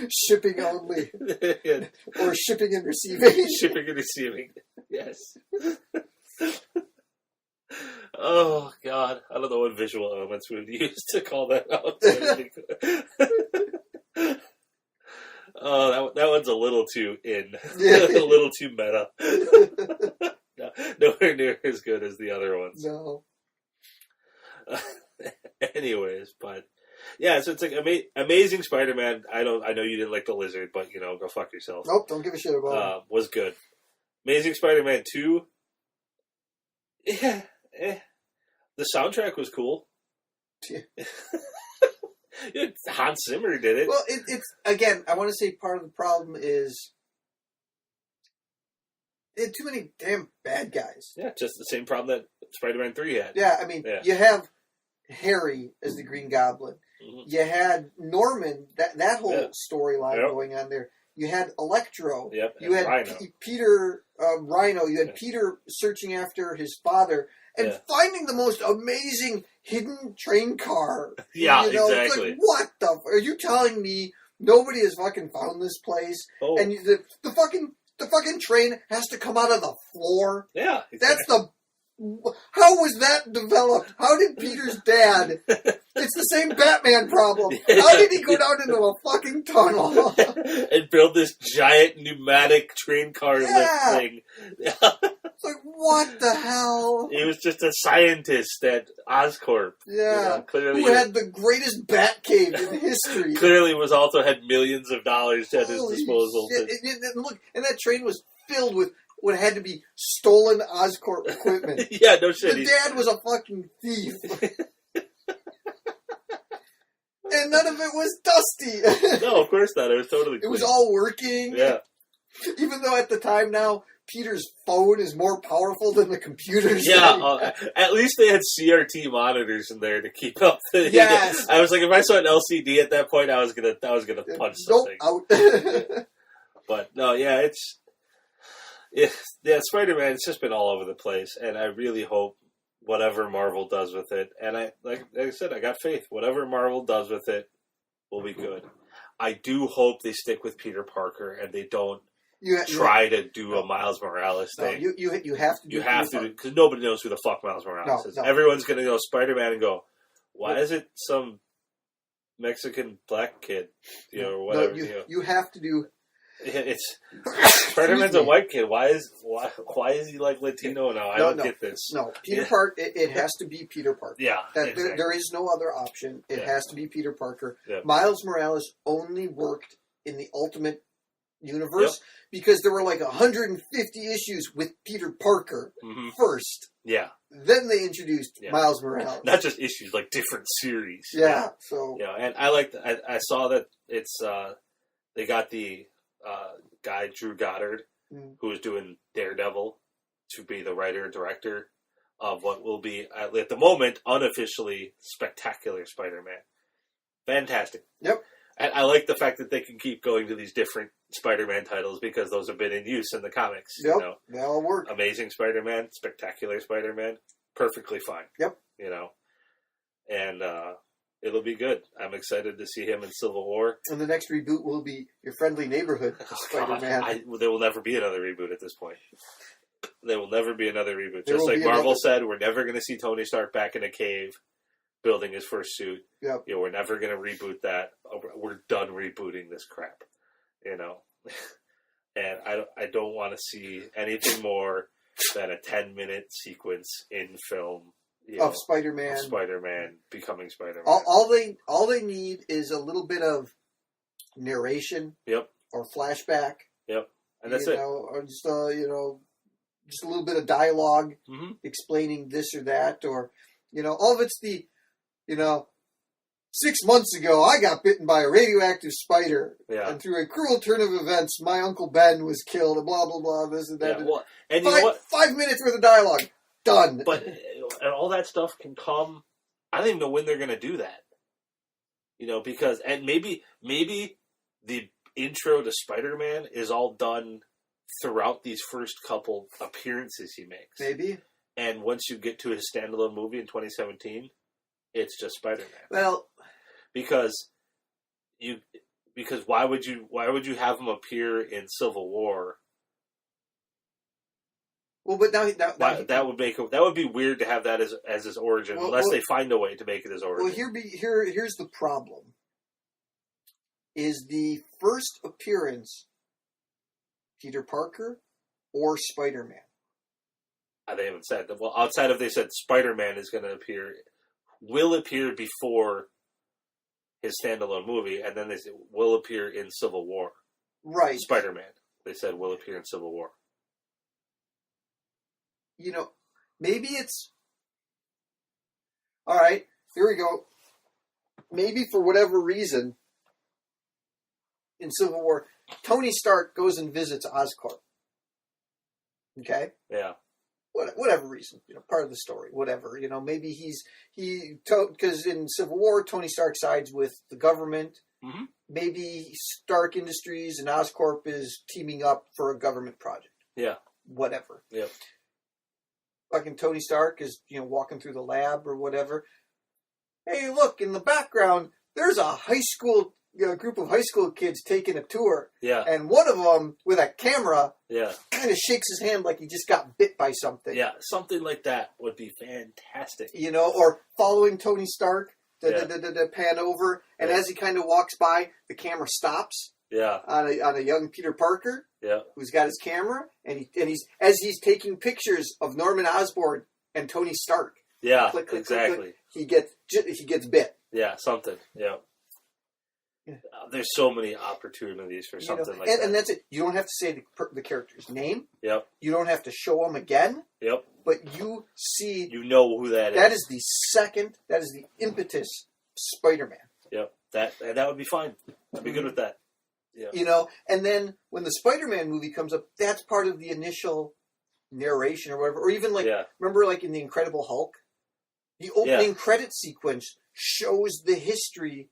Shipping only. Yeah. Or shipping and receiving. Shipping and receiving. Yes. Oh, God. I don't know what visual elements we would use to call that out. Oh, that one's a little too in. A little too meta. No, nowhere near as good as the other ones. No. Anyways, but yeah, so it's like Amazing Spider-Man. I know you didn't like the Lizard, but go fuck yourself. Nope, don't give a shit about it. Was good. Amazing Spider-Man 2. Yeah, the soundtrack was cool. Yeah. Hans Zimmer did it. Well, it's again. I want to say part of the problem is they had too many damn bad guys. Yeah, just the same problem that Spider-Man 3 had. Yeah, I mean, you have Harry as the Green Goblin. Mm-hmm. You had Norman, that whole storyline going on there. You had Electro. Yep. You had Peter Rhino. You had Peter searching after his father and finding the most amazing hidden train car. Yeah, exactly. It's like, what the? Are you telling me nobody has fucking found this place? Oh. And the fucking train has to come out of the floor. Yeah, exactly. That's the. How was that developed? How did Peter's dad... It's the same Batman problem. How did he go down into a fucking tunnel? And build this giant pneumatic train car lift thing. It's like, what the hell? He was just a scientist at Oscorp. Yeah. Clearly, who had the greatest bat cave in history. Clearly had millions of dollars at his disposal. And look, and that train was filled with would have had to be stolen Oscorp equipment. Yeah, no shit. The dad was a fucking thief. And none of it was dusty. No, of course not. It was totally clean. It was all working. Yeah. Even though at the time now, Peter's phone is more powerful than the computer's. Yeah, at least they had CRT monitors in there to keep up. Yes. I was like, if I saw an LCD at that point, I was gonna punch something. Nope, out. But no, yeah, Spider-Man. It's just been all over the place, and I really hope whatever Marvel does with it, and like I said, I got faith. Whatever Marvel does with it will be good. I do hope they stick with Peter Parker and they don't try to do a Miles Morales thing. You have to do. You have to, because nobody knows who the fuck Miles Morales is. Everyone's gonna go Spider-Man and go, why is it some Mexican black kid, or whatever? You have to do. It's Spider-Man's a white kid. Why is he like Latino now? I don't get this. No, Peter Parker. It has to be Peter Parker. Yeah, exactly. There is no other option. It has to be Peter Parker. Yeah. Miles Morales only worked in the Ultimate Universe because there were like 150 issues with Peter Parker first. Yeah. Then they introduced Miles Morales. Not just issues, like different series. Yeah. So. Yeah, and I saw that it's they got the guy Drew Goddard, who is doing Daredevil, to be the writer and director of what will be at the moment unofficially Spectacular Spider-Man. Fantastic. Yep. And I like the fact that they can keep going to these different Spider-Man titles because those have been in use in the comics. Yep. They all work. Amazing Spider-Man, Spectacular Spider-Man, perfectly fine. Yep. And it'll be good. I'm excited to see him in Civil War. And the next reboot will be Your Friendly Neighborhood Spider-Man. There will never be another reboot at this point. There will never be another reboot. Just like Marvel said, we're never going to see Tony Stark back in a cave building his first suit. Yep. We're never going to reboot that. We're done rebooting this crap. And I don't want to see anything more than a 10-minute sequence in film of Spider-Man. Spider-Man becoming Spider-Man. All they need is a little bit of narration. Yep. Or flashback. Yep. And that's it. Or just just a little bit of dialogue explaining this or that, or all of it's the 6 months ago, I got bitten by a radioactive spider. Yeah. And through a cruel turn of events, my Uncle Ben was killed, and blah, blah, blah, this and that. Yeah, well, and you know what? 5 minutes worth of dialogue. Done. But and all that stuff can come. I don't even know when they're going to do that. Because, and maybe the intro to Spider-Man is all done throughout these first couple appearances he makes. Maybe. And once you get to his standalone movie in 2017, it's just Spider-Man. Well, because why would you have him appear in Civil War? Well, but now that would be weird to have that as his origin, unless they find a way to make it his origin. Well, here's the problem: is the first appearance Peter Parker or Spider-Man? They haven't said. Well, outside of they said Spider-Man is going to will appear before his standalone movie, and then they said will appear in Civil War. Right. Spider-Man, they said, will appear in Civil War. Maybe it's... All right, here we go. Maybe for whatever reason, in Civil War, Tony Stark goes and visits Oscorp. Okay? Yeah. Whatever reason, part of the story, whatever, maybe because in Civil War, Tony Stark sides with the government. Mm-hmm. Maybe Stark Industries and Oscorp is teaming up for a government project. Yeah. Whatever. Yeah. Fucking Tony Stark is, walking through the lab or whatever. Hey, look, in the background, there's a high school, group of high school kids taking a tour. Yeah. And one of them, with a camera, yeah, kind of shakes his hand like he just got bit by something. Yeah, something like that would be fantastic. Or following Tony Stark, pan over, and as he kind of walks by, the camera stops. Yeah. On a young Peter Parker. Yeah. Who's got his camera, and he's taking pictures of Norman Osborn and Tony Stark. Yeah. Click, click, exactly. Click, click. He gets bit. Yeah. Something. Yeah. There's so many opportunities for something like that. And that's it. You don't have to say the character's name. Yep. You don't have to show them again. Yep. But you see... You know who that is. That is the second... That is the impetus Spider-Man. Yep. That would be fine. I'd be good with that. Yeah. You know, and then when the Spider-Man movie comes up, that's part of the initial narration or whatever. Or even remember like in The Incredible Hulk? The opening credit sequence shows the history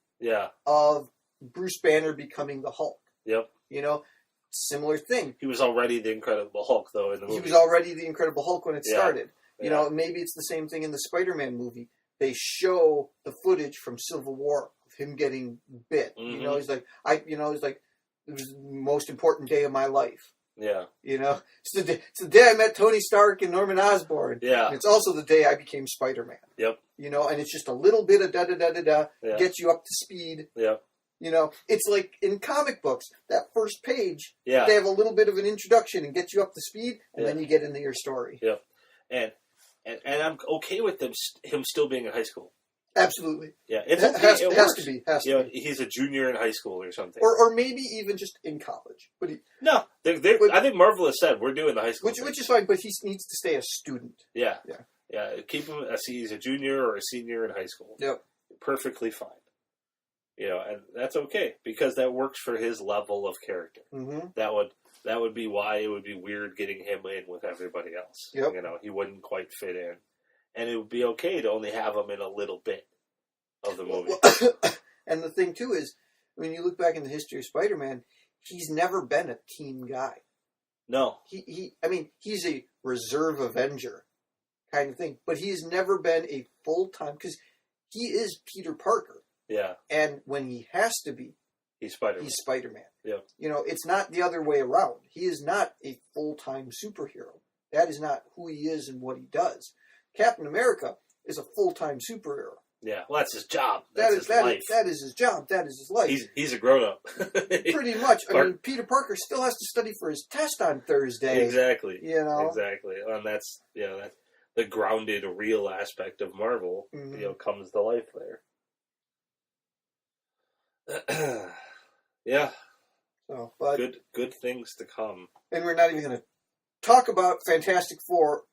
of Bruce Banner becoming the Hulk. Yep. You know, similar thing. He was already the Incredible Hulk, though, in the movie. He was already the Incredible Hulk when it started. Yeah. You know, maybe it's the same thing in the Spider-Man movie. They show the footage from Civil War of him getting bit. Mm-hmm. You know, he's like, it was the most important day of my life. Yeah. You know, it's the day I met Tony Stark and Norman Osborn. Yeah. And it's also the day I became Spider-Man. Yep. You know, and it's just a little bit of da-da-da-da-da, gets you up to speed. Yep. You know, it's like in comic books, that first page, they Yeah. have a little bit of an introduction and get you up to speed, and then you get into your story. Yep. And I'm okay with him still being in high school. Absolutely. Yeah, it's It okay. has It to be. works. He's a junior in high school or something. Or maybe even just in college. But No, I think Marvel has said we're doing the high school which is fine, but he needs to stay a student. Yeah. Yeah. Yeah, keep him he's a junior or a senior in high school. Yep. Perfectly fine. You know, and that's okay because that works for his level of character. Mm-hmm. That would be why it would be weird getting him in with everybody else. Yep. You know, he wouldn't quite fit in. And it would be okay to only have him in a little bit of the movie. And the thing, too, is when you look back in the history of Spider-Man, he's never been a team guy. No. He's a reserve Avenger kind of thing. But he's never been a full-time... Because he is Peter Parker. Yeah. And when he has to be, he's Spider-Man. He's Spider-Man. Yeah. You know, it's not the other way around. He is not a full-time superhero. That is not who he is and what he does. Captain America is a full-time superhero. Yeah, well, that's his job. That's his life. That is his job. That is his life. He's a grown-up. Pretty much. I mean, Peter Parker still has to study for his test on Thursday. Exactly. You know? Exactly. And that's, the grounded, real aspect of Marvel, comes to life there. Yeah. So, but good things to come. And we're not even going to talk about Fantastic Four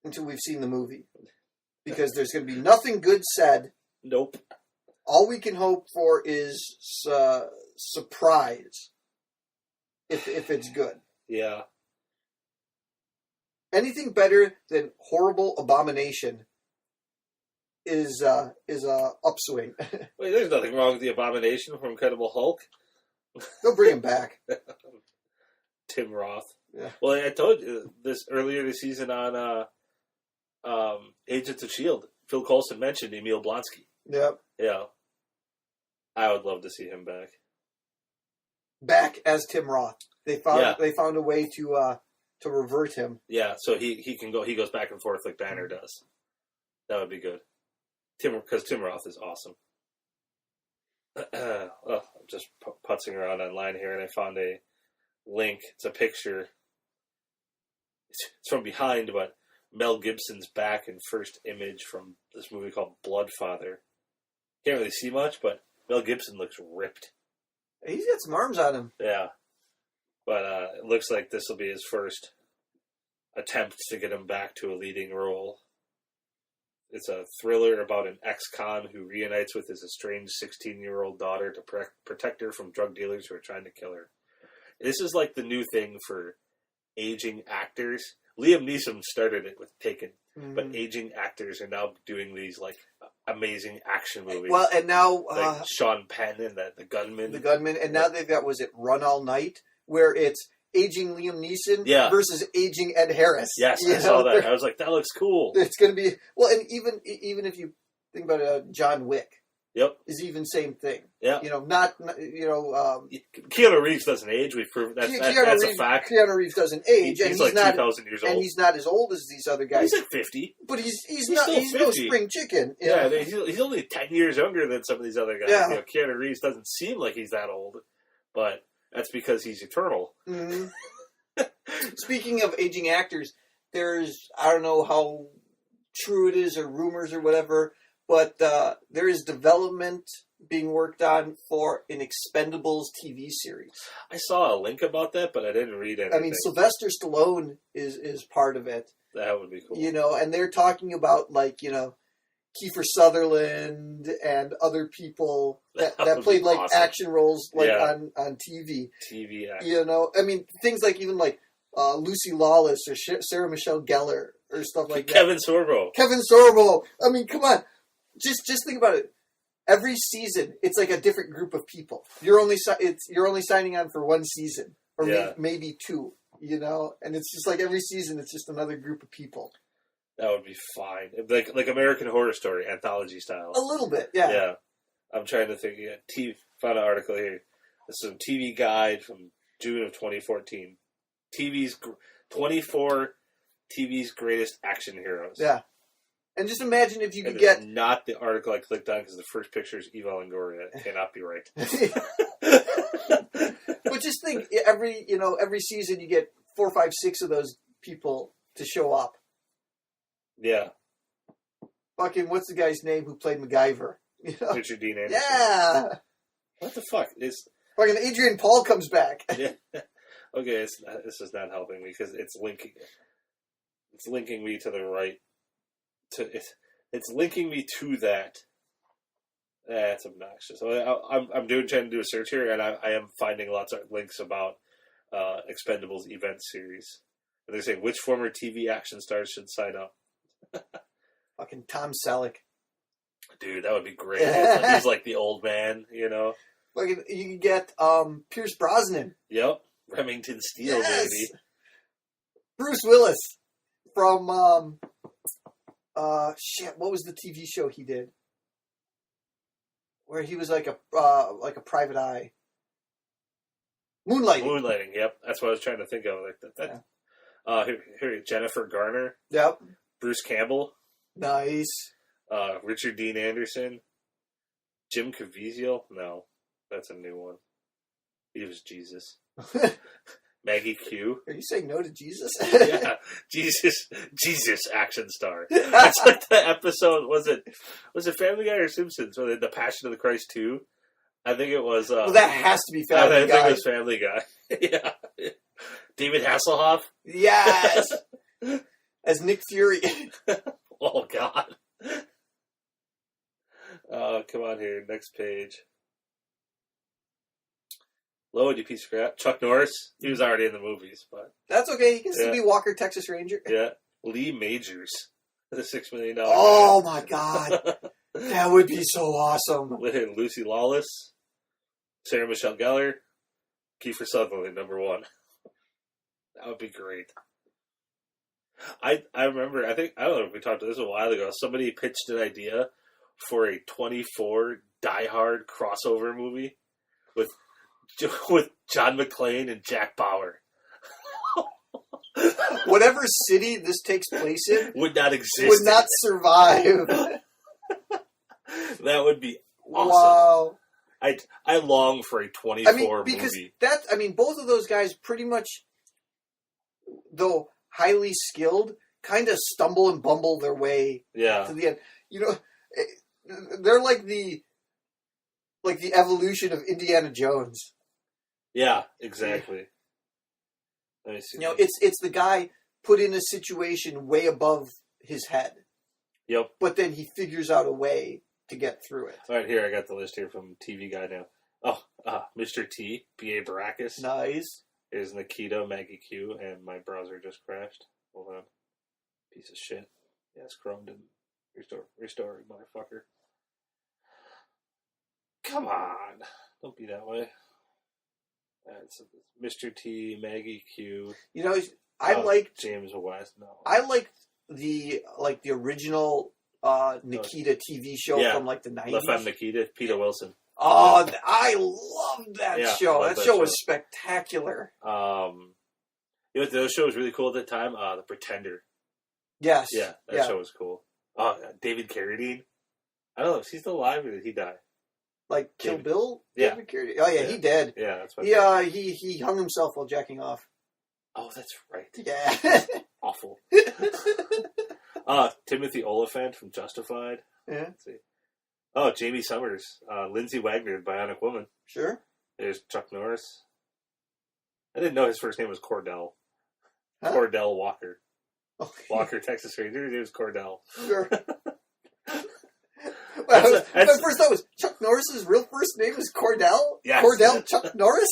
until we've seen the movie. Because there's going to be nothing good said. Nope. All we can hope for is surprise. If it's good. Yeah. Anything better than horrible abomination is a upswing. Wait, there's nothing wrong with the Abomination from Incredible Hulk. They'll bring him back. Tim Roth. Yeah. Well, I told you this earlier this season on Agents of S.H.I.E.L.D. Phil Coulson mentioned Emil Blonsky. Yep. Yeah. I would love to see him back. Back as Tim Roth. They found a way to revert him. Yeah, so he can go. He goes back and forth like Banner does. That would be good. Because Tim Roth is awesome. I'm just putzing around online here, and I found a link. It's a picture. It's from behind, but Mel Gibson's back in first image from this movie called Bloodfather. Can't really see much, but Mel Gibson looks ripped. He's got some arms on him. Yeah. But it looks like this will be his first attempt to get him back to a leading role. It's a thriller about an ex-con who reunites with his estranged 16-year-old daughter to protect her from drug dealers who are trying to kill her. This is like the new thing for aging actors. Liam Neeson started it with Taken, but aging actors are now doing these like amazing action movies. Well, and now like Sean Penn and the Gunman. And now they've got, was it Run All Night, where it's aging Liam Neeson versus aging Ed Harris. Yes, I saw that. I was like, that looks cool. It's going to be and even if you think about John Wick. Yep. Is even same thing. Yeah. You know, Keanu Reeves doesn't age. We've proven that's a fact. Keanu Reeves doesn't age, and he's like not 2,000 years old, and he's not as old as these other guys. He's like 50, but he's not. He's no spring chicken. Yeah, he's only 10 years younger than some of these other guys. Yeah. You know, Keanu Reeves doesn't seem like he's that old, but that's because he's eternal. Mm-hmm. Speaking of aging actors, there's, I don't know how true it is or rumors or whatever, but there is development being worked on for an Expendables TV series. I saw a link about that, but I didn't read anything. I mean, Sylvester Stallone is part of it. That would be cool. And they're talking about, like, Kiefer Sutherland and other people that played, like, awesome action roles, like, on TV. TV action. I mean, things like, even, like, Lucy Lawless or Sarah Michelle Gellar or stuff like that. Kevin Sorbo. I mean, come on. Just think about it. Every season, it's like a different group of people. You're only signing on for one season, or maybe two. And it's just like every season, it's just another group of people. That would be fine, like American Horror Story anthology style. A little bit, yeah. Yeah, I'm trying to think. Found an article here. This is a TV guide from June of 2014. 24 TV's greatest action heroes. Yeah. And just imagine if you could get... Not the article I clicked on, because the first picture is Eva Longoria. That cannot be right. But just think, every season you get 4, 5, 6 of those people to show up. Yeah. Fucking, what's the guy's name who played MacGyver? Richard Dean Anderson. Yeah! What the fuck? Fucking Adrian Paul comes back. Yeah. Okay, this is not helping me, because it's linking me to the right. It's linking me to that. That's obnoxious. I'm trying to do a search here, and I am finding lots of links about Expendables event series. And they're saying which former TV action stars should sign up. Fucking Tom Selleck. Dude, that would be great. He's like the old man, Fucking, you can get Pierce Brosnan. Yep, Remington Steele, baby. Bruce Willis from what was the TV show he did? Where he was like a private eye. Moonlighting, yep. That's what I was trying to think of. Like that. Here, Jennifer Garner. Yep. Bruce Campbell. Nice. Richard Dean Anderson. Jim Caviezel. No, that's a new one. He was Jesus. Maggie Q. Are you saying no to Jesus? Yeah, Jesus action star. That's like the episode. Was it Family Guy or Simpsons? Or the Passion of the Christ 2? I think it was. Well, that has to be Family Guy. I think it was Family Guy. Yeah. David Hasselhoff. Yes. As Nick Fury. Oh God. Come on here. Next page. Lowered, you piece of crap. Chuck Norris. He was already in the movies, but that's okay. He can still be Walker, Texas Ranger. Yeah. Lee Majors. The $6 million. Oh my God. That would be so awesome. Lucy Lawless. Sarah Michelle Gellar. Kiefer Sutherland, number 1. That would be great. I remember, I don't know if we talked about this a while ago, somebody pitched an idea for a 24 Die Hard crossover movie with John McClane and Jack Bauer. Whatever city this takes place in would not exist. Would not survive. That would be awesome. Wow. I long for a 24 movie. Both of those guys pretty much, though highly skilled, kind of stumble and bumble their way to the end. They're like the evolution of Indiana Jones. Yeah, exactly. Let me see. It's the guy put in a situation way above his head. Yep. But then he figures out a way to get through it. All right, here I got the list here from TV Guide now. Oh, Mr. T, B.A. Baracus. Nice. Here's Nikita, Maggie Q, and my browser just crashed. Hold on. Piece of shit. Yes, Chrome didn't restore, motherfucker. Come on. Don't be that way. It's Mr. T, Maggie Q. I liked James West. No. I liked the original Nikita TV show from like the 90s. La Femme Nikita, Peter Wilson. Oh, I loved that show. That show was spectacular. The show was really cool at the time. The Pretender. Yes. Yeah, that show was cool. David Carradine. I don't know. Is he still alive or did he die? Like Kill Bill? Yeah. David Carradine? Oh, yeah, he did. Yeah, that's what he hung himself while jacking off. Oh, that's right. Yeah. Awful. Timothy Oliphant from Justified. Yeah. Let's see. Oh, Jamie Summers, Lindsay Wagner, Bionic Woman. Sure. There's Chuck Norris. I didn't know his first name was Cordell. Huh? Cordell Walker. Okay. Walker, Texas Ranger. It was Cordell. Sure. That's my first thought was Chuck Norris's real first name is Cordell? Yes. Cordell Chuck Norris?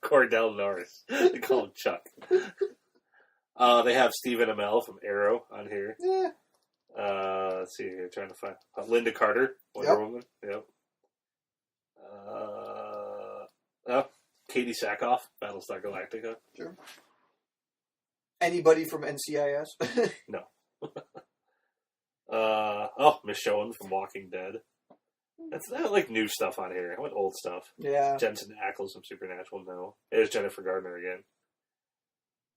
Cordell Norris. They call him Chuck. They have Stephen Amell from Arrow on here. Yeah. Let's see here. Trying to find Linda Carter, Wonder Woman. Yep. Katie Sackhoff, Battlestar Galactica. Sure. Anybody from NCIS? No. Michonne from Walking Dead. That's not like new stuff on here. I want old stuff. Yeah. Jensen Ackles from Supernatural. No. There's Jennifer Gardner again.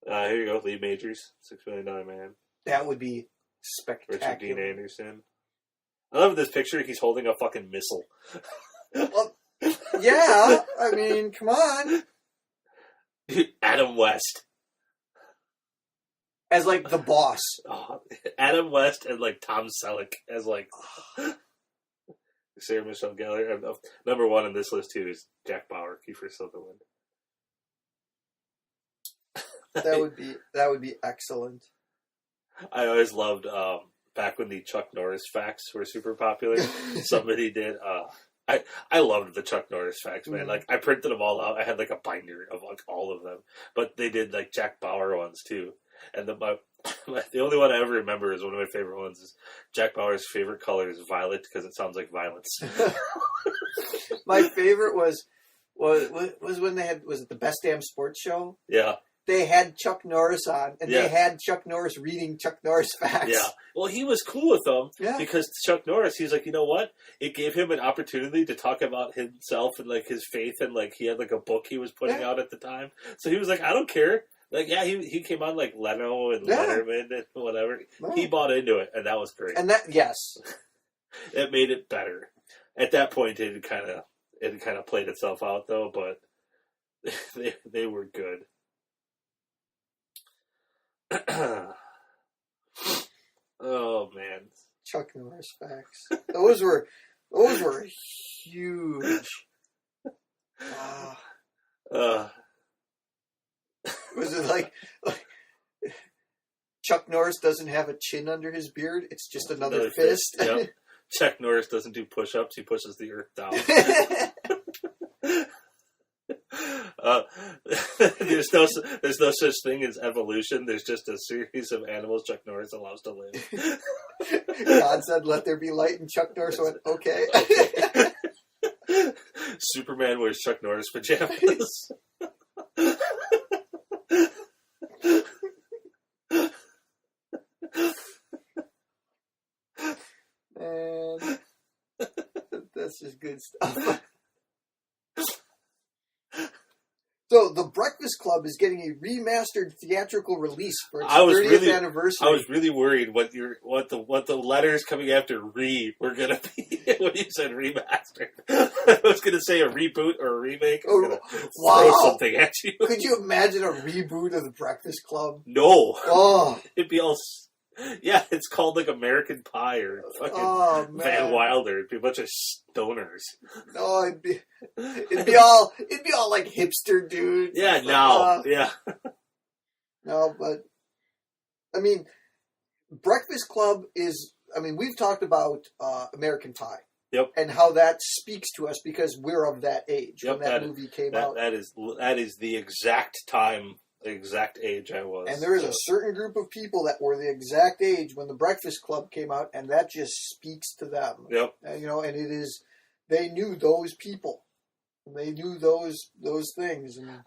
Here you go. Lee Majors, $6 Million Man. That would be spectacular. Richard Dean Anderson. I love this picture. He's holding a fucking missile. Well, yeah. I mean, come on. Adam West. As like the boss. Oh, Adam West and like Tom Selleck as like Sarah Michelle Gellar. Number one on this list too is Jack Bauer, Kiefer Sutherland. That would be excellent. I always loved back when the Chuck Norris facts were super popular. Somebody did. I loved the Chuck Norris facts, man. Like I printed them all out. I had like a binder of like all of them, but they did like Jack Bauer ones too. And the only one I ever remember is one of my favorite ones is Jack Bauer's favorite color is violet because it sounds like violence. My favorite was when they had, was it the Best Damn Sports Show? Yeah. They had Chuck Norris on, and Yeah. they had Chuck Norris reading Chuck Norris facts. Yeah. Well, he was cool with them Yeah. because Chuck Norris, he's like, you know what? It gave him an opportunity to talk about himself and like his faith, and like he had like a book he was putting out at the time. So he was like, I don't care. Like, yeah, he came on like Leno and Letterman and whatever. Wow. He bought into it, and that was great. And that, yes. It made it better. At that point, it kind of played itself out though, but they were good. Oh man, Chuck Norris facts. Those were huge. Was it like Chuck Norris doesn't have a chin under his beard? It's just another fist. Yep. Chuck Norris doesn't do push-ups; he pushes the earth down. There's no such thing as evolution. There's just a series of animals Chuck Norris allows to live. God said, "Let there be light," and Chuck Norris went, "Okay." Superman wears Chuck Norris pajamas. Man, that's just good stuff. So, The Breakfast Club is getting a remastered theatrical release for its 30th anniversary. I was really worried what the letters coming after were going to be when you said remastered. I was going to say a reboot or a remake. Throw something at you. Could you imagine a reboot of The Breakfast Club? No. Oh. It'd be all... Yeah, it's called like American Pie or fucking Van Wilder. It'd be a bunch of stoners. No, it'd be all like hipster dudes. Yeah, yeah. No, but I mean, Breakfast Club is. I mean, we've talked about American Pie. Yep. And how that speaks to us because we're of that age when that movie came out. That is the exact age I was. And there is a certain group of people that were the exact age when The Breakfast Club came out, and that just speaks to them. Yep. And, and it is, they knew those people. And they knew those things. And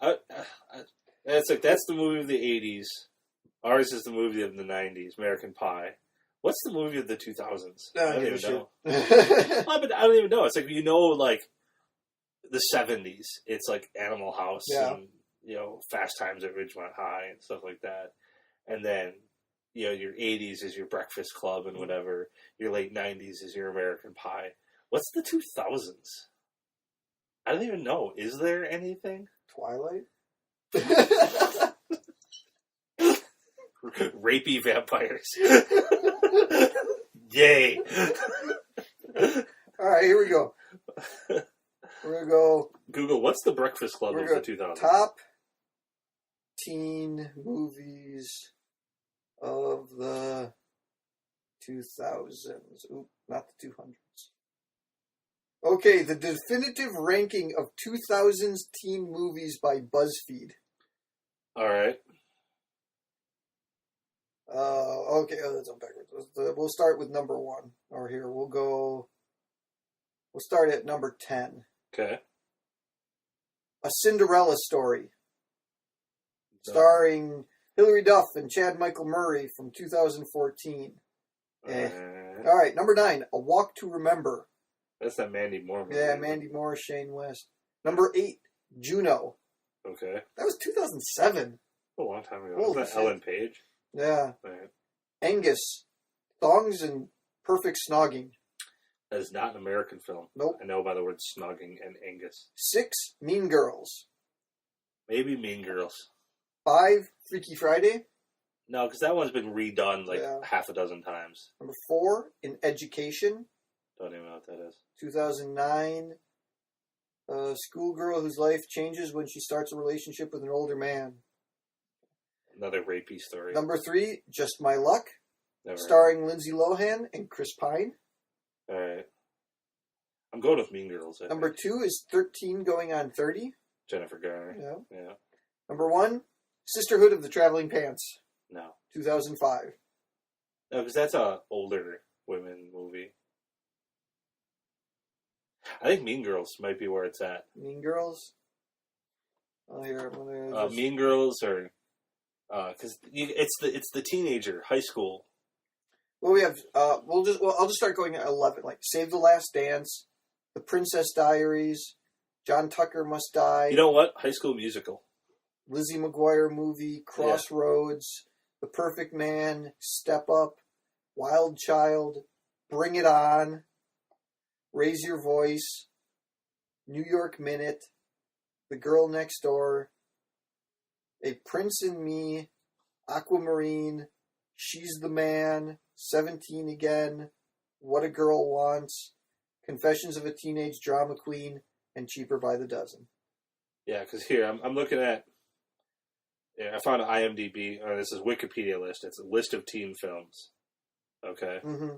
that's the movie of the 80s. Ours is the movie of the 90s, American Pie. What's the movie of the 2000s? I don't even know. But I don't even know. It's like, like the 70s. It's like Animal House and Fast Times at Ridgemont High and stuff like that. And then, your 80s is your Breakfast Club and whatever. Your late 90s is your American Pie. What's the 2000s? I don't even know. Is there anything? Twilight? Rapey vampires. Yay. All right, here we go. We're going to go Google, what's the Breakfast Club of the 2000s? top teen movies of the 2000s. Oop, not the 200s. Okay, the definitive ranking of 2000s teen movies by BuzzFeed. All right. Okay, that's on backwards. We'll start with number 1. Or here, we'll start at number 10. Okay. A Cinderella Story. Starring Hilary Duff and Chad Michael Murray from 2014. All right, number 9, A Walk to Remember. That's that Mandy Moore movie. Yeah, Mandy Moore, Shane West. Number 8, Juno. Okay. That was 2007. A long time ago. Holy Was that shit. Ellen Page? Yeah. Right. Angus. Thongs and Perfect Snogging. That is not an American film. Nope. I know by the word snogging and Angus. 6, Mean Girls. Maybe Mean Girls. 5, Freaky Friday. No, because that one's been redone like Yeah. half a dozen times. Number 4, In Education. Don't even know what that is. 2009. A schoolgirl whose life changes when she starts a relationship with an older man. Another rapey story. Number 3, Just My Luck. Never Starring Lindsay Lohan and Chris Pine. All right. I'm going with Mean Girls. I Number think. 2 is 13 Going on 30. Jennifer Garner. Yeah. Yeah. Number 1, Sisterhood of the Traveling Pants. No. 2005. No, because that's a older women movie. I think Mean Girls might be where it's at. Mean Girls. Oh, here, I'm gonna Mean Girls, or because it's the teenager high school. Well, we have. I'll just start going at 11. Like Save the Last Dance, The Princess Diaries, John Tucker Must Die. You know what? High School Musical. Lizzie McGuire movie, Crossroads, The Perfect Man, Step Up, Wild Child, Bring It On, Raise Your Voice, New York Minute, The Girl Next Door, A Prince and Me, Aquamarine, She's the Man, 17 Again, What a Girl Wants, Confessions of a Teenage Drama Queen, and Cheaper by the Dozen. Yeah, because here I'm looking at. Yeah, I found an IMDb. This is Wikipedia list. It's a list of teen films. Okay. Mm-hmm.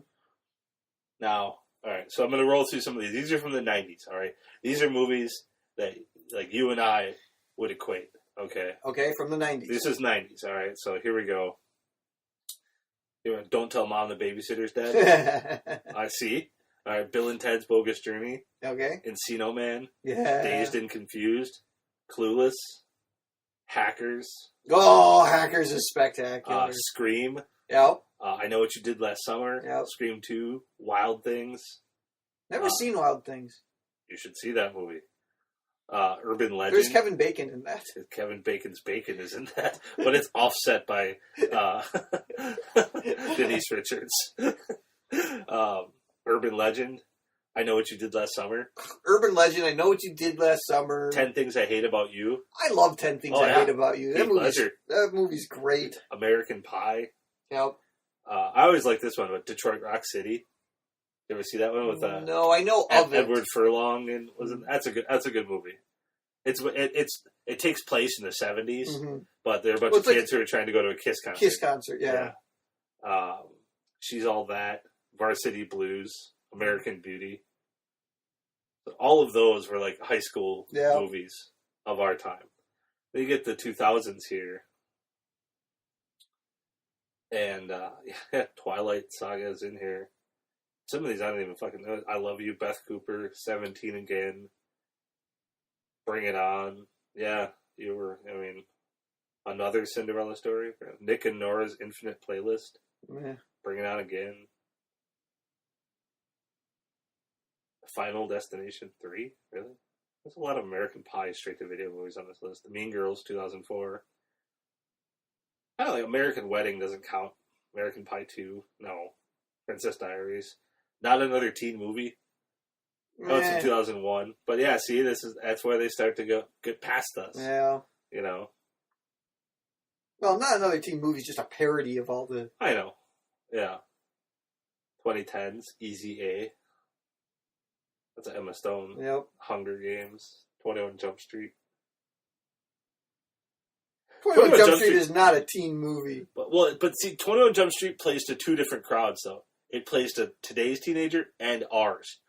Now, all right. So I'm going to roll through some of these. These are from the 90s. All right. These are movies that like you and I would equate. Okay. Okay, from the 90s. This is 90s. All right. So here we go. Don't Tell Mom the Babysitter's Dead. I see. All right. Bill and Ted's Bogus Journey. Okay. Encino Man. Yeah. Dazed and Confused. Clueless. Hackers. Oh, Hackers is spectacular. Scream. Yep. I Know What You Did Last Summer. Yep. Scream 2. Wild Things. Never seen Wild Things. You should see that movie. Urban Legend. There's Kevin Bacon in that. Kevin Bacon's Bacon is in that, but it's offset by Denise Richards. Urban Legend. I Know What You Did Last Summer. Urban Legend. I Know What You Did Last Summer. 10 Things I Hate About You. I love 10 Things I Hate About You. That movie's great. American Pie. Yep. I always like this one with Detroit Rock City. You ever see that one with No, I know of it. Edward Furlong? And that's a good movie. It takes place in the 70s, but there are a bunch of kids who are trying to go to a Kiss concert. Kiss concert, yeah. She's All That, Varsity Blues, American Beauty. All of those were like high school movies of our time. Then you get the 2000s here. And Twilight Saga is in here. Some of these I don't even fucking know. I Love You, Beth Cooper, 17 Again, Bring It On. Yeah, another Cinderella Story. Nick and Nora's Infinite Playlist. Yeah. Bring It On Again. Final Destination 3? Really? There's a lot of American Pie straight-to-video movies on this list. The Mean Girls, 2004. I don't know, American Wedding doesn't count. American Pie 2, no. Princess Diaries. Not another teen movie. Oh, it's in 2001. But yeah, see, that's where they start to get past us. Yeah. You know? Well, not another teen movie, just a parody of all the... I know. Yeah. 2010s, Easy A. That's Emma Stone. Yep. Hunger Games. 21 Jump Street. 21 Jump Street is not a teen movie. But see, 21 Jump Street plays to two different crowds, though. It plays to today's teenager and ours.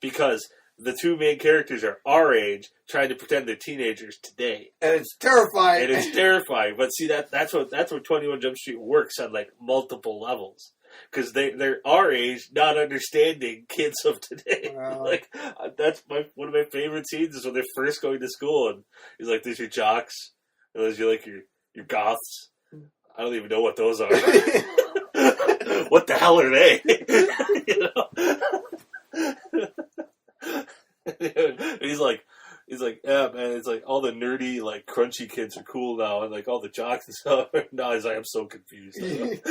Because the two main characters are our age, trying to pretend they're teenagers today. And it's terrifying. But see, that's what 21 Jump Street works on, like, multiple levels. Because they're our age, not understanding kids of today. Wow. Like, that's one of my favorite scenes is when they're first going to school, and he's like, "There's your jocks, and there's your goths." I don't even know what those are. What the hell are they? And he's like, yeah, man. It's like all the nerdy, like crunchy kids are cool now, and like all the jocks and stuff. No, he's like, I'm so confused. And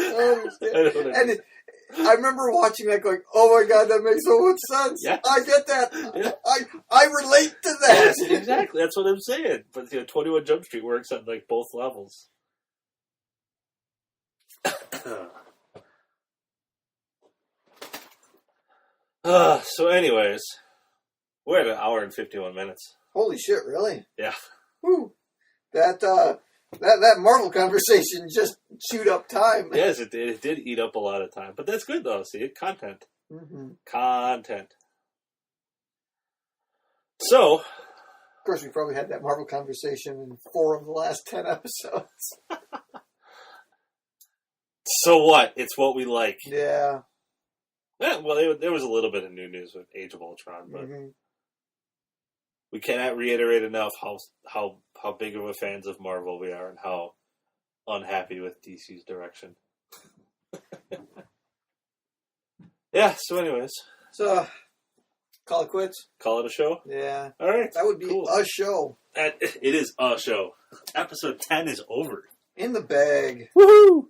I remember watching that, going, "Oh my god, that makes so much sense." Yeah. I get that. Yeah. I relate to that. Yes, exactly. That's what I'm saying. But 21 Jump Street works on like both levels. So, anyways, we're at an hour and 51 minutes. Holy shit! Really? Yeah. Whew. That Marvel conversation just chewed up time. Yes, it did eat up a lot of time, but that's good though. See, content. Mm-hmm. Content. So, of course, we probably had that Marvel conversation in 4 of the last 10 episodes. So what? It's what we like. Yeah. Well, there was a little bit of new news with Age of Ultron, but we cannot reiterate enough how big of a fans of Marvel we are and how unhappy with DC's direction. Yeah. So, anyways, so call it quits. Call it a show. Yeah. All right. That would be cool. a show. It is a show. Episode 10 is over. In the bag. Woohoo!